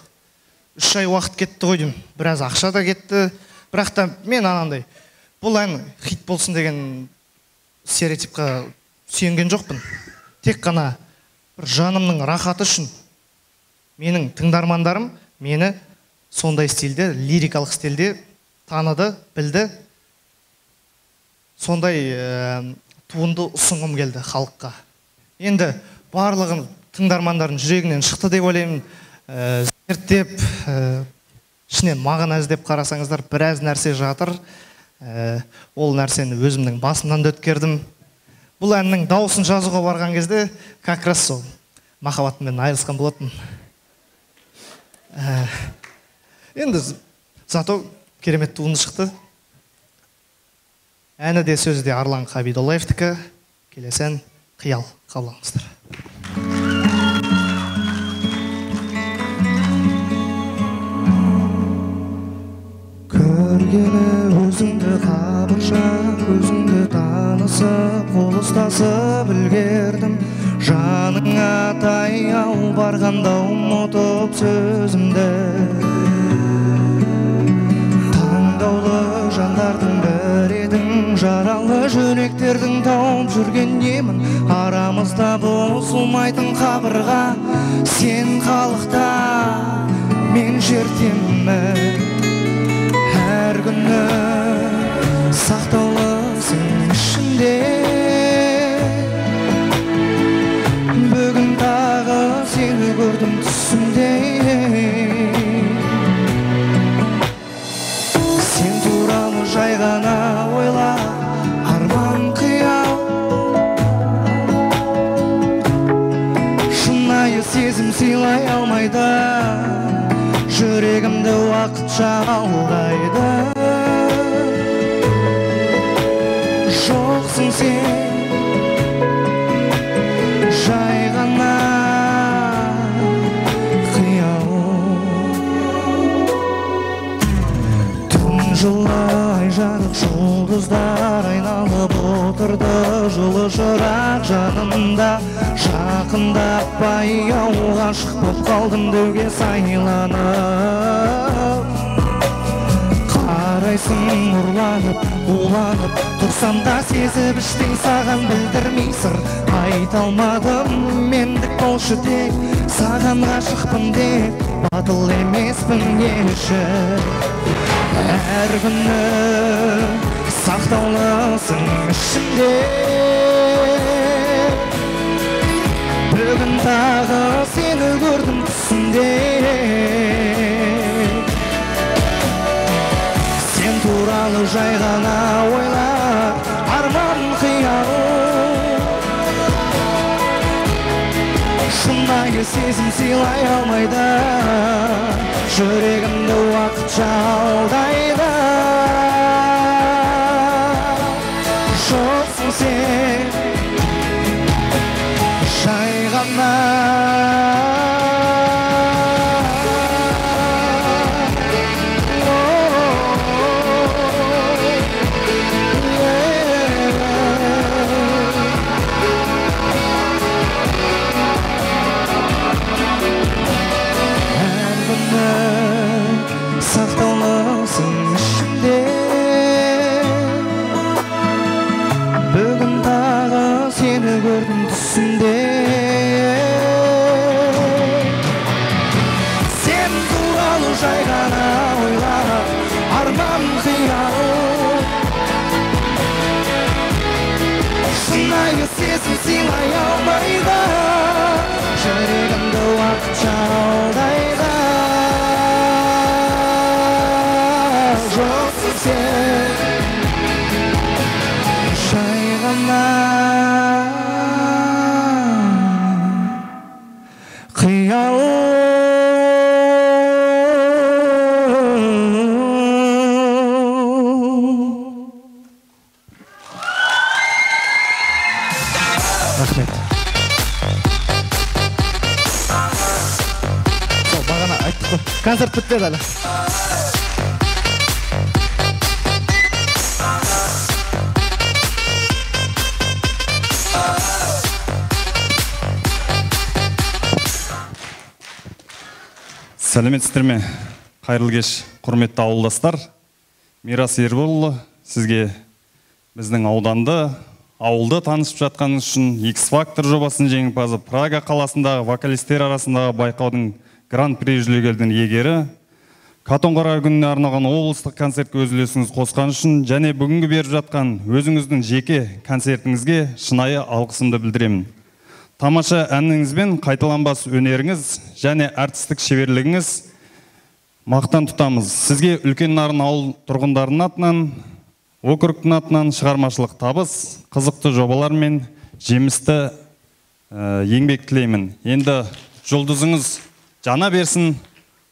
3 ай уақыт кетті ғой деймін. Біраз ақша да кетті. Бірақ та мен анандай, бұл ән хит болсын деген стереотипқа сүйенген жоқпын. Тек қана бір жанымның рахаты үшін менің тыңдармандарым мені сондай стильде, лирикалық стильде таныды, білді. Сондай туынды ұсынғым келді халыққа. Енді барлығын тыңдармандардың жүрегінен шықты деп ойлаймын. Зерттеп, ішінен мағына іздеп қарасаңыздар, біраз нәрсе жатыр. Ол нәрсені өзімнің басымнан да өткердім. Бұл әннің дауысын жазуға барған кезде как раз сол махаббатыммен айырылысқан болатын. Енді зато керемет туынды шықты. Әні де сөзі де Арлан Қабидоллаевтікі. Келесі ән «Қиял». Қабылдаңыздар. Көргені өзіңді қабыршақ, өзіңді танысып, қол ұстасып үлгердім. Жаныңа таяу барғанда ұмытып сөзімді. Таңдаулы жандардың бір едің, жаралы жүректердің тауып жүрген емін. Арамызда бұзылмайтын қабырға, сен халықта, мен жертемін. Әр күні сақтаулысың ішінде, бүгін тағы сені көрдім түсімде. Сен туралы жай ғана ойлап, арман қиял, шынайы сезім сыйлай алмайды, жүрегімді уақытша алдайды. Жоқсың сен, жай ғана қиял. Түн жылы ай жарық, жұлдыздар айналып отырды, жылы шырақ жанымда. Жақындап баяу ғашық боп қалдым деуге сайланып. Қарайсың ұрланып, уланып, тұрсам да сезіп іштей саған білдірмей сыр. Айта алмадым мендік болшы тек, саған ғашықпын деп, батыл емеспін еші. Әр күні сақтаулысың ішінде, бүгін тағы сені көрдім түсімде. Сен туралы жай ғана ойлап, арман қиял, шынайы сезім сыйлай алмайды, жүрегімді уақытша алдайды. Жоқсың сен, жай ғана әр күні сақтаулысың ішінде, бүгін тағы сені көрдім түсімде. Сен туралы жай ғана ойлап, арман қиял, шынайы сезім сыйлай алмайды, жүрегімді уақытша алдайды. Жоқсың сен, жай ғана қиял. Рахмет. Сол бағана айттық қой, концерт бітпеді әлі. Сәлеметсіздер ме? Қайырлы кеш, құрметті ауылдастар. Мирас Ерболұлы, сізге біздің ауданды, ауылды танысып жатқаныңыз үшін X-Factor жобасының жеңімпазы, Прага қаласындағы вокалистер арасындағы байқаудың гран-при жүлдегердің иегері, Катонқара күніне арналған облыстық концертке өз үлесіңіз қосқан үшін және бүгінгі беріп жатқан өзіңіздің жеке концертіңізге шынайы алғысымды білдіремін. Тамаша әніңізбен қайталанбас өнеріңіз және әртістік шеберлігіңіз мақтан тұтамыз. Сізге үлкен нарын ауыл тұрғындарының атынан, округтың атынан шығармашылық табыс, қызықты жобалар мен жемісті еңбек тілеймін. Енді жұлдызыңыз жана берсін,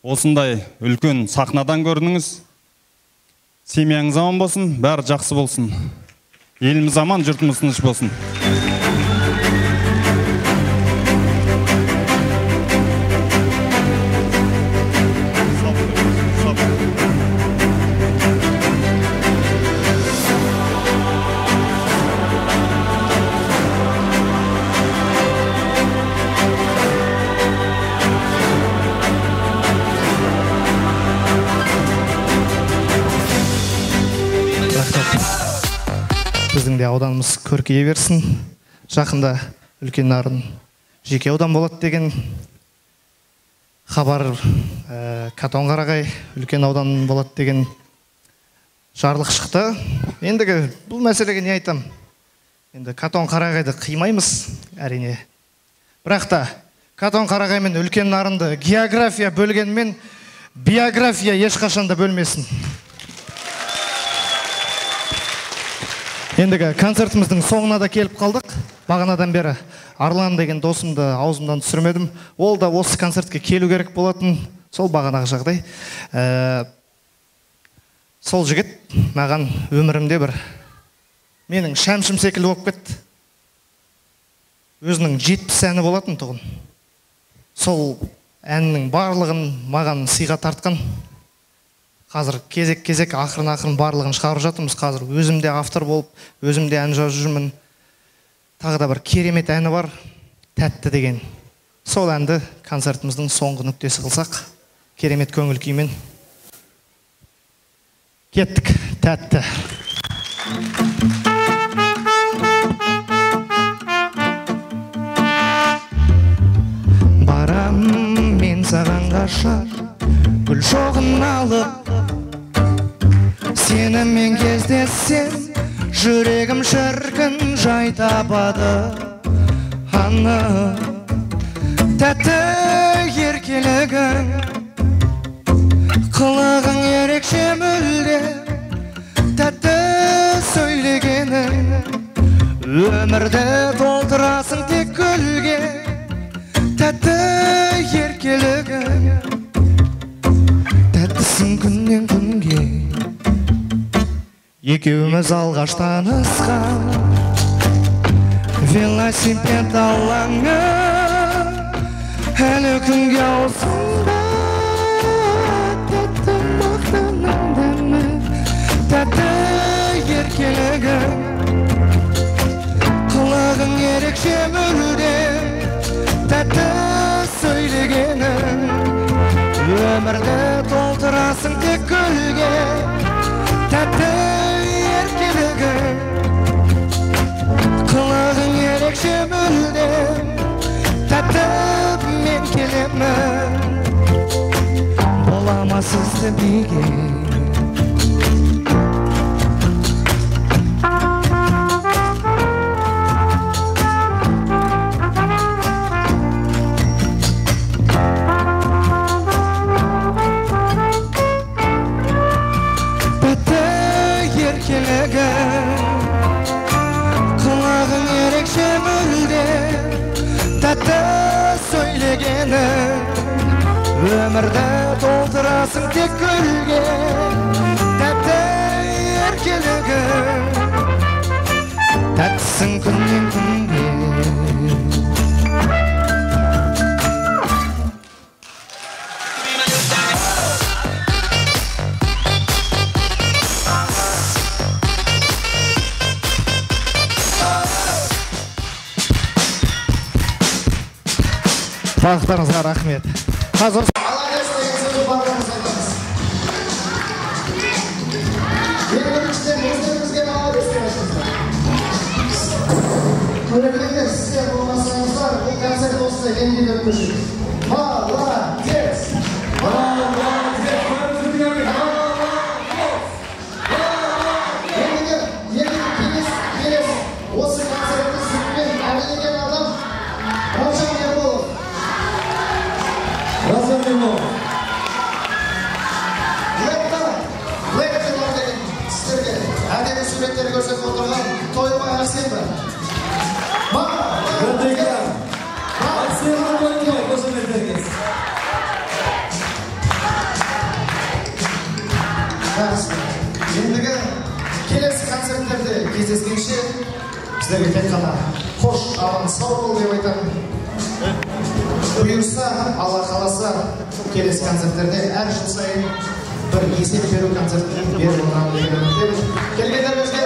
осындай үлкен сахнадан көрдіңіз. Семьяңыз аман болсын, бәрі жақсы болсын. Еліміз аман, жұртымыз тыныш болсын. Біздің де ауданымыз көркейе берсін. Жақында үлкен нарын жеке аудан болады деген хабар, Катонқарағай үлкен аудан болады деген жарлық шықты. Ендігі бұл мәселеге не айтам? Енді Катонқарағайды қимаймыз, әрине. Бірақ та Катонқарағай мен үлкен нарынды география бөлгенмен биография ешқашанда бөлмесін. Ендігі концертіміздің соңына да келіп қалдық. Бағанадан бері Арлан деген досымды аузымдан түсірмедім. Ол да осы концертке келу керек болатын. Сол бағанағы жағдай. Сол жігіт маған өмірімде бір менің шәмшім секілді болып кетті. Өзінің 70 әні болатын тұғын. Сол әннің барлығын маған сыйға тартқан. Қазір кезек-кезек ақырын-ақырын барлығын шығарып жатырмыз. Қазір өзімде автор болып, өзімде ән жазып жүрмін. Тағы да бір керемет әні бар, Тәтті деген. Сол әнді концертіміздің соңғы нүктесі қылсақ, керемет көңіл күймен. Кеттік, Тәтті. Барам мен саған қашар, гүл шоғын алып, сенімен кездессем, жүрегім шіркін жай табады. Аны тәтті еркелігің, қылығың ерекше мүлде, тәтті сөйлегенің, өмірді толтырасың тек гүлге, тәтті еркелігің, тәттісің күннен күнге. Екеуміз алғаш танысқан велосипед алаңы әлі күнге аузымда. Тәтті мақтаның дәмі, тәтті еркелігің, қылығың ерекше мүлде, тәтті сөйлегенің, өмірді толтырасың тек гүлге, тәтті еркелігің, қылығың ерекше мүлде, тәтті мен келемін, болама сізді биге. Қылығың ерекше мүлде, тәтті сөйлегенің, өмірді толтырасың тек гүлге, тәтті еркелігің, тәттісің күннен күнге. Бақыттарыңызға рахмет. Қазір Birlikte mutluluğumuzda bağlı Көрермендер, сіздер болмасаңыздар, бұл концерт осылай еңбек өтмеші. Молодец! Осы концертті сүтпен әбілеген адам Раушан Ерболов. Лекторлар деген сіздерге әдемі суреттер көрсетіп отырған тойбай Арсен бар. Ендігі келесі концерттерде кездескенше сіздерге тек қана қош аман сау бол деп айтамын. Бұйырса, Алла қаласа, келесі концерттерде әр жыл сайын бір есеп беру концертін беріп отырамын деген үміттемін. Келгендеріңізге